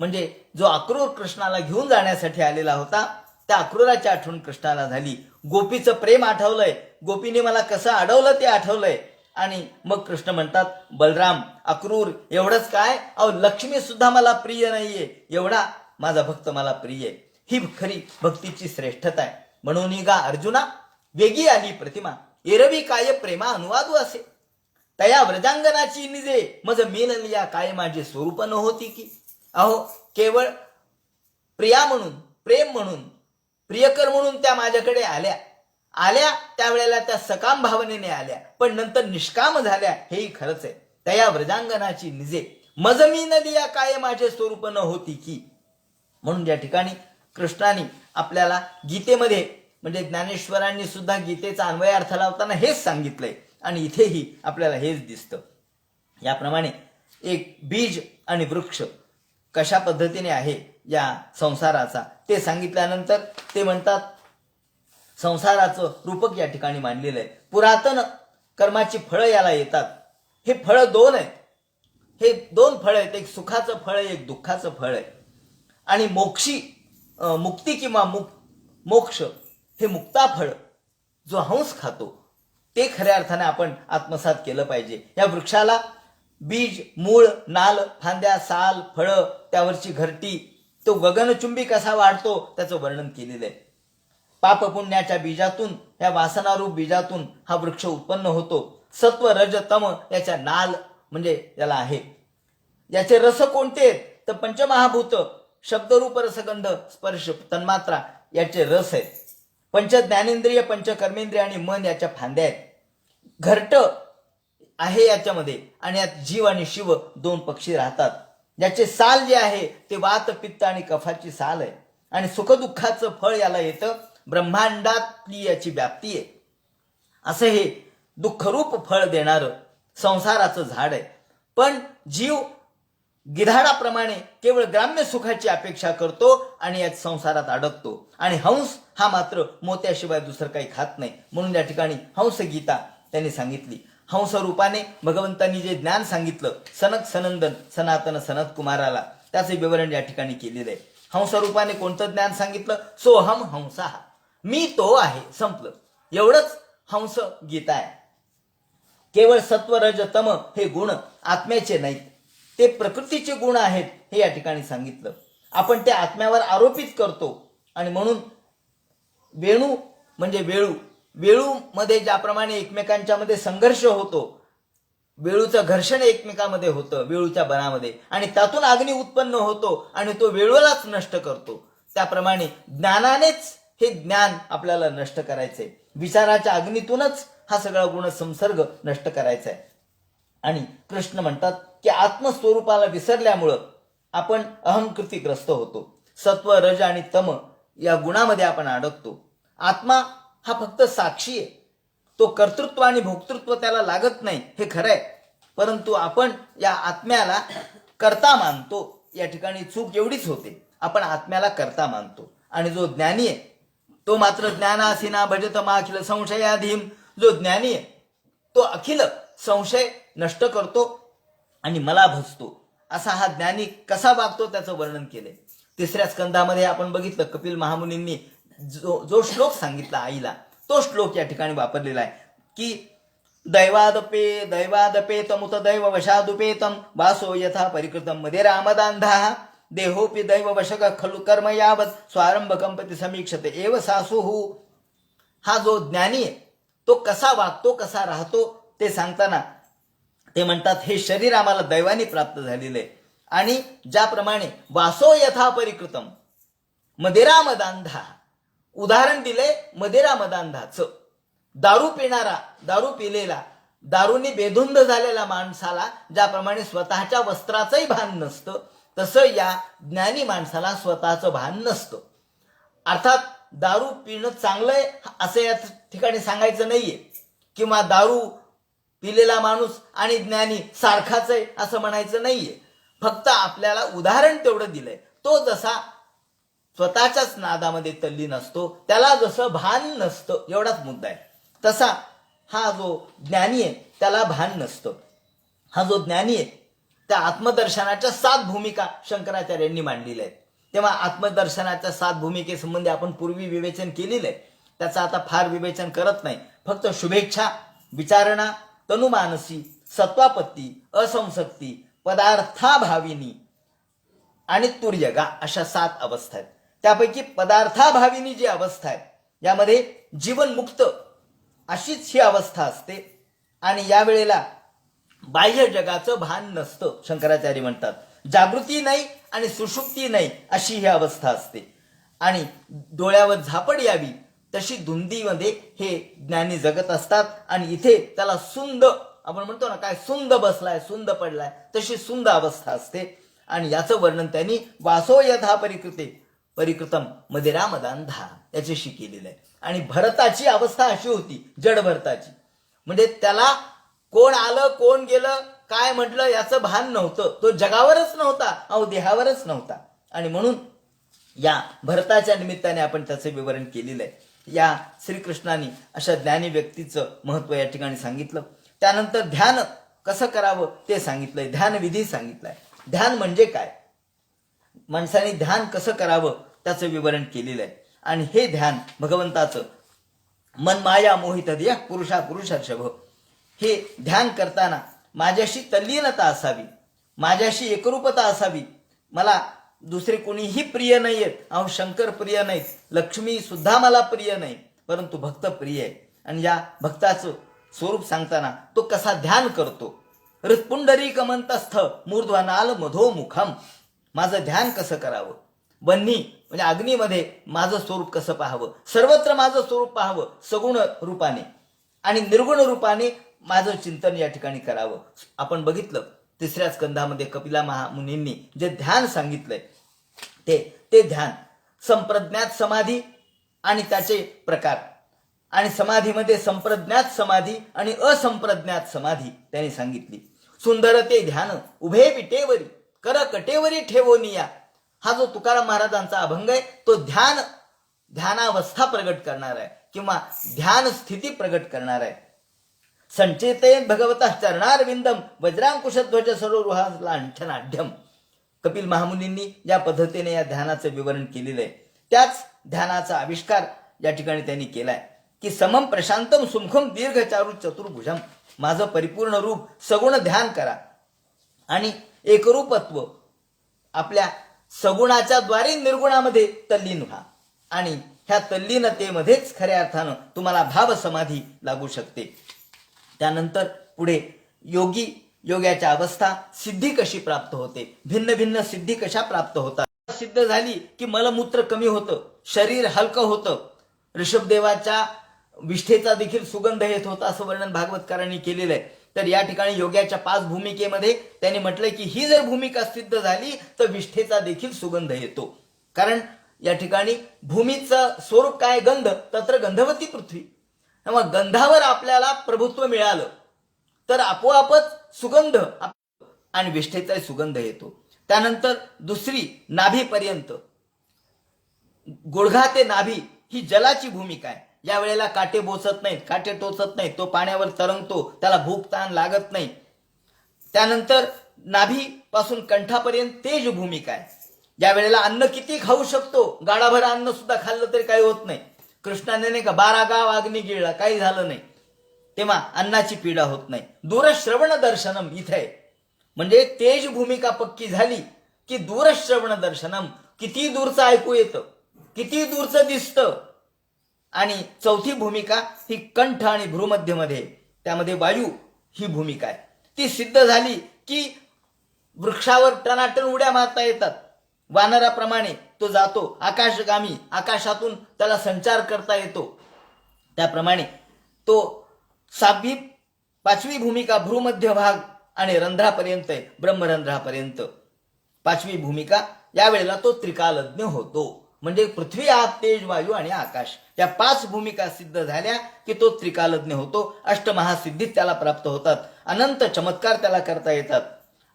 म्हणजे जो अक्रूर कृष्णाला घेऊन जाण्यासाठी आलेला होता, त्या अक्रूराची आठवण कृष्णाला झाली. गोपीचं प्रेम आठवलंय, गोपीने मला कसं अडवलं ते आठवलंय. आणि मग कृष्ण म्हणतात, बलराम, अक्रूर एवढंच काय, अहो लक्ष्मी सुद्धा मला प्रिय नाहीये, एवढा माझा भक्त मला प्रिय आहे. ही खरी भक्तीची श्रेष्ठता आहे. म्हणून गा अर्जुना, वेगी आली प्रतिमा, एरवी काय प्रेमा अनुवादू असे, तया व्रजांगनाची निजे, मज मेललिया काय माझे स्वरूप न होती की. अहो केवळ प्रिया म्हणून, प्रेम म्हणून, प्रियकर म्हणून त्या माझ्याकडे आल्या त्यावेळेला त्या सकाम भावनेने आल्या, पण नंतर निष्काम झाल्या, हेही खरंच आहे. तया व्रजांगनाची निजे, मज मी नलिया काय माझे स्वरूप न होती की. म्हणून या ठिकाणी कृष्णाने आपल्याला गीतेमध्ये, म्हणजे ज्ञानेश्वरांनी सुद्धा गीतेचा अन्वयार्थ लावताना हेच सांगितलंय आणि इथेही आपल्याला हेच दिसतं. याप्रमाणे एक बीज आणि वृक्ष कशा पद्धतीने आहे या संसाराचा ते सांगितल्यानंतर ते म्हणतात, संसाराचं रूपक या ठिकाणी मांडलेलं आहे. पुरातन कर्माची फळं याला येतात. हे फळं दोन आहेत, हे दोन फळं आहेत, एक सुखाचं फळ आहे, एक दुःखाचं फळ आहे. आणि मुक्ती किंवा मोक्ष हे मुक्ताफळ जो हंस खातो ते खऱ्या अर्थाने आपण आत्मसात केलं पाहिजे. या वृक्षाला बीज, मूळ, नाल, फांद्या, साल, फळं, त्यावरची घरटी, तो गगनचुंबी कसा वाढतो त्याचं वर्णन केलेलं आहे. पाप पुण्याच्या बीजातून, या वासनारूप बीजातून हा वृक्ष उत्पन्न होतो. सत्व, रज, तम याच्या नाल म्हणजे याला आहे. याचे रस कोणते आहेत तर पंचमहाभूत, शब्दरूप, रसगंध, स्पर्श, तन्मात्रा याचे रस आहेत. पंच ज्ञानेंद्रिय, पंच कर्मेंद्रिय आणि मन याच्या फांद्या आहेत. घरट आहे याच्यामध्ये आणि यात जीव आणि शिव दोन पक्षी राहतात. याचे साल जे आहे ते वात, पित्त आणि कफाची साल आहे. आणि सुखदुःखाचं फळ याला येतं, ब्रह्मांडातली याची व्याप्ती आहे. असं हे दुःखरूप फळ देणारं संसाराचं झाड आहे. पण जीव गिधाडाप्रमाणे केवळ ग्राम्य सुखाची अपेक्षा करतो आणि या संसारात अडकतो. आणि हंस हा मात्र मोत्याशिवाय दुसरं काही खात नाही. म्हणून या ठिकाणी हंस गीता त्यांनी सांगितली. हंस रूपाने भगवंतांनी जे ज्ञान सांगितलं सनक सनंदन सनातन सनत कुमाराला, त्याचे विवरण या ठिकाणी केलेलं आहे. हंस रूपाने कोणतं ज्ञान सांगितलं? सोहम हंसा, मी तो आहे, संपलं. एवढंच हंस गीता आहे. केवळ सत्व रज तम हे गुण आत्म्याचे नाहीत, ते प्रकृतीचे गुण आहेत हे या ठिकाणी सांगितलं. आपण ते आत्म्यावर आरोपित करतो आणि म्हणून वेणू म्हणजे वेळू मध्ये ज्याप्रमाणे एकमेकांच्या मध्ये संघर्ष होतो, वेळूचं घर्षण एकमेकांमध्ये होतं वेळूच्या बनामध्ये, आणि त्यातून अग्नी उत्पन्न होतो आणि तो वेळूलाच नष्ट करतो, त्याप्रमाणे ज्ञानानेच हे ज्ञान आपल्याला नष्ट करायचंय. विचाराच्या अग्नीतूनच हा सगळा गुण संसर्ग नष्ट करायचा आहे. आणि कृष्ण म्हणतात की आत्मस्वरूपाला विसरल्यामुळं आपण अहंकृतीग्रस्त होतो. सत्व रज आणि तम या गुणामध्ये आपण अडकतो. आत्मा हा फक्त साक्षी आहे, तो कर्तृत्व आणि भोक्तृत्व त्याला लागत नाही, हे खरं आहे. परंतु आपण या आत्म्याला कर्ता मानतो. या ठिकाणी चूक एवढीच होते, आपण आत्म्याला कर्ता मानतो. आणि जो ज्ञानी आहे तो मात्र ज्ञानासीना भजत अखिल संशयाधीम. जो ज्ञानी आहे तो अखिल संशय नष्ट करतो आणि मला भजतो. असा हा ज्ञानी कसा वागतो त्याचं वर्णन केलंय. 3ऱ्या स्कंदामध्ये आपण बघितलं कपिल महामुनींनी जो श्लोक सांगितला आईला, तो श्लोक या ठिकाणी वापरलेला आहे की दैवादपे तमुत दैव वशादुपेतम वासो यथा परिकृतम मध्ये रामदांधा देहोपि दैव वशक खलु कर्म यावत स्वारंभ कंपती समीक्षते एव सासुहु. हा जो ज्ञानी आहे तो कसा वागतो कसा राहतो ते सांगताना ते म्हणतात हे शरीर आम्हाला दैवाने प्राप्त झालेलं आहे. आणि ज्याप्रमाणे वासो यथा परिकृतम मदिरा मदांधा, उदाहरण दिले मदिरा मदांधाचं. दारू पिणारा, दारू पिलेला, दारूने बेधुंद झालेला माणसाला ज्याप्रमाणे स्वतःच्या वस्त्राचंही भान नसतं, तसं या ज्ञानी माणसाला स्वतःचं भान नसतं. अर्थात दारू पिणं चांगलंय असं या ठिकाणी सांगायचं नाहीये, किंवा दारू पिलेला माणूस आणि ज्ञानी सारखाच आहे असं म्हणायचं नाहीये. फक्त आपल्याला उदाहरण तेवढं दिलंय. तो जसा स्वतःच्याच नादामध्ये तल्लीन असतो, त्याला जसं भान नसतं, एवढाच मुद्दा आहे. तसा हा जो ज्ञानी आहे त्याला भान नसतं. हा जो ज्ञानी आहे त्या आत्मदर्शनाच्या 7 भूमिका शंकराचार्यांनी मांडलेल्या आहेत. तेव्हा आत्मदर्शनाच्या 7 भूमिकेसंबंधी आपण पूर्वी विवेचन केलेलं आहे, त्याचं आता फार विवेचन करत नाही. फक्त शुभेच्छा, विचारणा, तनुमानसी, सत्वापत्ती, असंसक्ती, पदार्थाभाविनी आणि तुर्यगा अशा 7 अवस्था आहेत. त्यापैकी पदार्थाभाविनी जी अवस्था आहे यामध्ये जीवनमुक्त अशीच ही अवस्था असते. आणि यावेळेला बाह्य जगाचं भान नसतं. शंकराचार्य म्हणतात जागृती नाही आणि सुषुप्ती नाही अशी ही अवस्था असते. आणि डोळ्यावर झापड यावी तशी धुंदीमध्ये हे ज्ञानी जगत असतात. आणि इथे त्याला सुंद, आपण म्हणतो ना काय सुंद बसलाय, सुंद पडलाय, तशी सुंद अवस्था असते. आणि याचं वर्णन त्यांनी वासो यथा परिकृतम मदिरा मदांधा याच्याशी केलेलं आहे. आणि भरताची अवस्था अशी होती, जड भरताची, म्हणजे त्याला कोण आलं कोण गेलं काय म्हटलं याचं भान नव्हतं. तो जगावरच नव्हता, अहो देहावरच नव्हता. आणि म्हणून या भरताच्या निमित्ताने आपण त्याचं विवरण केलेलं आहे. या श्रीकृष्णाने अशा ज्ञानी व्यक्तीचं महत्व या ठिकाणी सांगितलं. त्यानंतर ध्यान कसं करावं ते सांगितलंय, ध्यानविधी सांगितलाय. ध्यान म्हणजे काय, माणसाने ध्यान कसं करावं त्याचं विवरण केलेलं आहे. आणि हे ध्यान भगवंताचं मन माया मोहित देह पुरुषा पुरुषर्षभ, हे ध्यान करताना माझ्याशी तल्लीनता असावी, माझ्याशी एकरूपता असावी. मला दुसरे कोणीही प्रिय नाहीयेत, अहो शंकर प्रिय नाहीत, लक्ष्मी सुद्धा मला प्रिय नाही, परंतु भक्त प्रिय आहे. आणि या भक्ताचं स्वरूप सांगताना तो कसा ध्यान करतो. हृत्पुंडरीक मंतस्थ मूर्ध्वनाल मधोमुखम, माझं ध्यान कसं करावं. वन्ही म्हणजे अग्नीमध्ये माझं स्वरूप कसं पाहावं, सर्वत्र माझं स्वरूप पाहावं सगुण रूपाने, आणि निर्गुण रूपाने माझं चिंतन या ठिकाणी करावं. आपण बघितलं 3ऱ्या स्कंधामध्ये कपिला महामुनींनी जे ध्यान सांगितलंय ते ध्यान संप्रज्ञात समाधी आणि त्याचे प्रकार, आणि समाधीमध्ये संप्रज्ञात समाधी आणि असंप्रज्ञात समाधी त्यांनी सांगितली. सुंदर ते ध्यान उभे विटेवरी, कर कटेवरी ठेवोनिया. हा जो तुकाराम महाराजांचा अभंग आहे तो ध्यानावस्था प्रगट करणार आहे किंवा ध्यान स्थिती प्रगट करणार आहे. संचेते भगवता चरणारविंदम वज्रांकुशध्वज सरोरुहा लांछनाढ्यम. कपिल महामुनींनी ज्या पद्धतीने या ध्यानाचं विवरण केलेलं आहे त्याच ध्यानाचा आविष्कार या ठिकाणी त्यांनी केलाय की समम प्रशांतम सुमुखम दीर्घ चारु चतुर्भुजम. माझं परिपूर्ण रूप सगुण ध्यान करा आणि एकरूपत्व आपल्या सगुणाच्या द्वारे निर्गुणामध्ये तल्लीन व्हा आणि ह्या तल्लीनतेमध्येच खऱ्या अर्थानं तुम्हाला भाव समाधी लागू शकते. त्यानंतर पुढे योग्याच्या अवस्था सिद्धी कशी प्राप्त होते, भिन्न भिन्न सिद्धी कशा प्राप्त होतात. सिद्ध झाली की मलमूत्र कमी होतं, शरीर हलकं होतं, ऋषभदेवाच्या विष्ठेचा देखील सुगंध येत होता असं वर्णन भागवतकारांनी केलेलं आहे. तर या ठिकाणी योग्याच्या 5 भूमिकेमध्ये त्यांनी म्हटलंय की ही जर भूमिका सिद्ध झाली तर विष्ठेचा देखील सुगंध येतो. कारण या ठिकाणी भूमीचं स्वरूप काय, गंध, तत्र गंधवती पृथ्वी. मग गंधावर आपल्याला प्रभुत्व मिळालं तर आपोआपच सुगंध आणि विष्ठेचा सुगंध येतो. त्यानंतर दुसरी नाभीपर्यंत, गुडघा ते नाभी ही जलाची भूमिका आहे. या वेळेला काटे बोचत नाहीत, काटे टोचत नाहीत, तो पाण्यावर तरंगतो, त्याला भूक ताण लागत नाही. त्यानंतर नाभी पासून कंठापर्यंत तेज भूमिका आहे. ज्या वेळेला अन्न किती खाऊ शकतो, गाडाभर अन्न सुद्धा खाल्लं तरी काही होत नाही. कृष्णाने नाही का 12 गाव अग्नी गिळला, काही झालं नाही, तेव्हा अन्नाची पीडा होत नाही. दूरश्रवण दर्शनम इथे आहे. म्हणजे तेज भूमिका पक्की झाली की दूरश्रवण दर्शनम, किती दूरचं ऐकू येतं, किती दूरचं दिसतं. आणि चौथी भूमिका ही कंठ आणि भ्रूमध्यमध्ये, त्यामध्ये वायू ही भूमिका आहे. ती सिद्ध झाली की वृक्षावर टनाटन उड्या मारता येतात, वानराप्रमाणे तो जातो आकाशगामी, आकाशातून त्याला संचार करता येतो. त्याप्रमाणे तो 5वी भूमिका भ्रूमध्य भाग आणि रंध्रापर्यंत आहे, ब्रह्मरंध्रापर्यंत 5वी भूमिका. यावेळेला तो त्रिकालज्ञ होतो. म्हणजे पृथ्वी, आप, तेज, वायू आणि आकाश या 5 भूमिका सिद्ध झाल्या की तो त्रिकालज्ञ होतो. अष्टमहासिद्धीत त्याला प्राप्त होतात, अनंत चमत्कार त्याला करता येतात,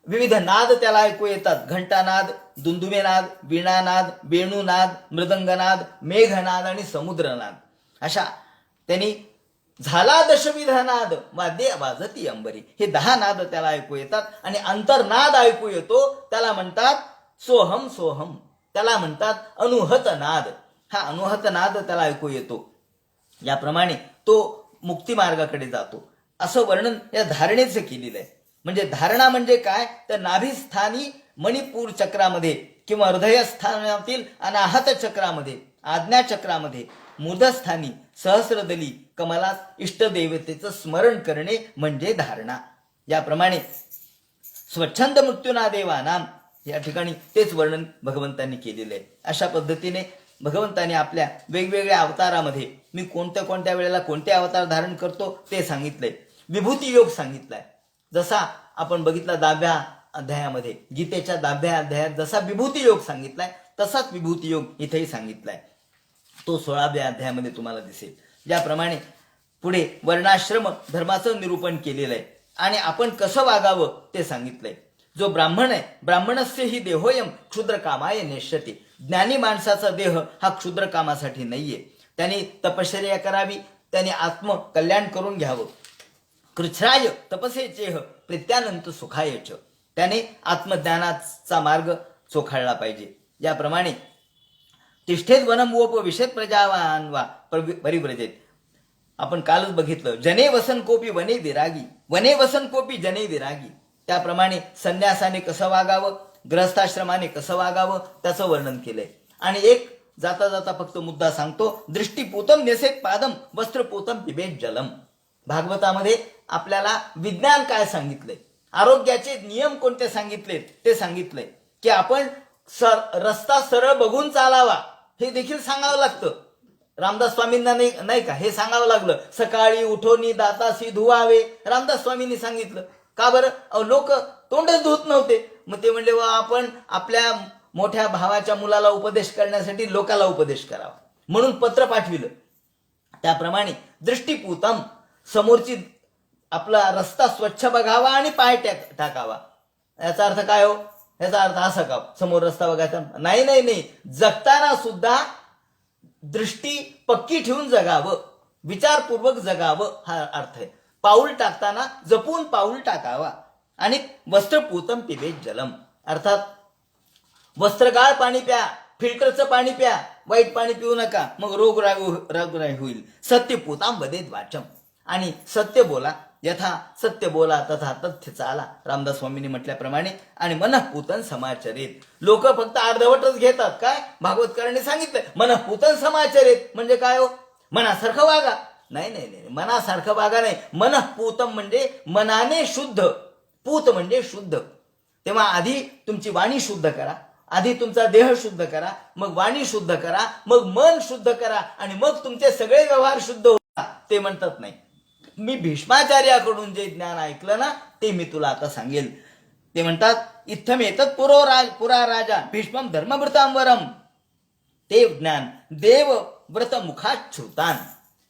विविध नाद त्याला ऐकू येतात, घंटानाद, दुंदुमेनाद, वीणानाद, वेणुनाद, मृदंगनाद, मेघनाद आणि समुद्रनाद. अशा त्यांनी झाला दशविधनाद वाद्य वाजती अंबरी, हे 10 नाद त्याला ऐकू येतात. आणि अंतर्नाद ऐकू येतो, त्याला म्हणतात सोहम सोहम, त्याला म्हणतात अनुहत नाद. हा अनुहत नाद त्याला ऐकू येतो. याप्रमाणे तो मुक्ती मार्गाकडे जातो असं वर्णन या धारणेचं केलेलं आहे. म्हणजे धारणा म्हणजे काय, तर नाभिस्थानी मणिपूर चक्रामध्ये किंवा हृदयस्थानातील अनाहत चक्रामध्ये, आज्ञा चक्रामध्ये, मूर्धस्थानी सहस्रदली कमलात इष्टदेवतेचं स्मरण करणे म्हणजे धारणा. याप्रमाणे स्वच्छंद मृत्यूना देवानाम या ठिकाणी तेच वर्णन भगवंतांनी केलेलं आहे. अशा पद्धतीने भगवंतांनी आपल्या वेगवेगळ्या अवतारामध्ये मी कोणत्या कोणत्या वेळेला कोणते अवतार धारण करतो ते सांगितलंय. विभूती योग सांगितलाय. जसा आपण बघितला 10व्या अध्यायामध्ये, गीतेच्या 10व्या अध्यायात जसा विभूती योग सांगितलाय तसाच विभूती योग इथेही सांगितलाय. तो 16व्या अध्यायामध्ये तुम्हाला दिसेल. ज्याप्रमाणे पुढे वर्णाश्रम धर्माचं निरूपण केलेलं आहे आणि आपण कसं वागावं ते सांगितलंय. जो ब्राह्मण आहे, ब्राह्मणस्य ही देहोयम क्षुद्र कामाय नेष्यते. ज्ञानी माणसाचा देह हा क्षुद्र कामासाठी नाहीये. त्यांनी तपश्चर्या करावी, त्यांनी आत्मकल्याण करून घ्यावं. कृच्छ्राय तपसेचेह प्रित्यानंत सुखायच, त्याने आत्मज्ञानाचा मार्ग चोखाळला पाहिजे. याप्रमाणे तिष्ठेत वनम वोप विषेत प्रजावान वा परिव्रजेत. आपण कालच बघितलं, जने वसन कोपी वने विरागी, वने वसन कोपी जने विरागी. त्याप्रमाणे संन्यासाने कसं वागावं, ग्रहस्थाश्रमाने कसं वागावं त्याचं वर्णन केलंय. आणि एक जाता जाता फक्त मुद्दा सांगतो, दृष्टीपूतम नेसेत पादम वस्त्रपूतम पिबेत जलम. भागवतामध्ये आपल्याला विज्ञान काय सांगितलंय, आरोग्याचे नियम कोणते सांगितलेत ते सांगितलंय की आपण रस्ता सरळ बघून चालावा हे देखील सांगावं लागतं. रामदास स्वामींना नाही का हे सांगावं लागलं, सकाळी उठोनी दातासी धुवावे. रामदास स्वामींनी सांगितलं. का बरं? लोक तोंडच धुत नव्हते. मग ते म्हणले आपण आपल्या मोठ्या भावाच्या मुलाला उपदेश करण्यासाठी लोकाला उपदेश करावा म्हणून पत्र पाठविलं. त्याप्रमाणे दृष्टीपूतम, समोरची आपला रस्ता स्वच्छ बघावा आणि पाय टाकावा. याचा अर्थ काय हो, याचा अर्थ असा का समोर रस्ता बघायचा नाही नाही नाही, जगताना सुद्धा दृष्टी पक्की ठेवून जगावं, विचारपूर्वक जगावं हा अर्थ आहे. पाऊल टाकताना जपून पाऊल टाकावा. आणि वस्त्रपूतम पिबेत जलम, अर्थात वस्त्रगाळ पाणी प्या, फिल्टरचं पाणी प्या, वाईट पाणी पिऊ नका, मग रोगराई होईल. सत्यपूताम वदेत वाचम, आणि सत्य बोला, यथा सत्य बोला तथा तथ्य चाला, रामदास स्वामींनी म्हटल्याप्रमाणे. आणि मनःपूतन समाचरित, लोक फक्त अर्धवटच घेतात. काय भागवतकरांनी सांगितलं मनःपूतन समाचरित म्हणजे काय हो, मनासारखं वागा. नाही नाही नाही, मनासारखं वागा नाही. मनःपूतम म्हणजे मनाने शुद्ध, पूत म्हणजे शुद्ध. तेव्हा आधी तुमची वाणी शुद्ध करा, आधी तुमचा देह शुद्ध करा, मग वाणी शुद्ध करा, मग मन शुद्ध करा, आणि मग तुमचे सगळे व्यवहार शुद्ध होतात. ते म्हणतात नाही, मी भीष्माचार्याकडून जे ज्ञान ऐकलं ना ते मी तुला आता सांगेल. ते म्हणतात इत्थम येतात पुरा राजा भीष्मम धर्मव्रतांवरम, ते ज्ञान देवव्रत मुखात श्रुतान,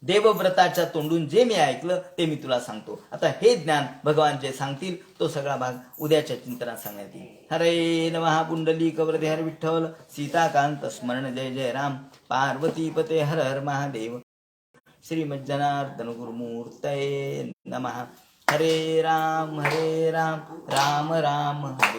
देवव्रताच्या तोंडून जे मी ऐकलं ते मी तुला सांगतो. आता हे ज्ञान भगवान जे सांगतील तो सगळा भाग उद्याच्या चिंतनात सांगण्यात येईल. हरे नमः. पुंडलिक वरदे हर विठ्ठल, सीताकांत स्मरण जय जय राम, पार्वतीपते हर हर महादेव, श्रीमज्जनार्दन गुरुमूर्तये नमः. हरे राम राम राम हरे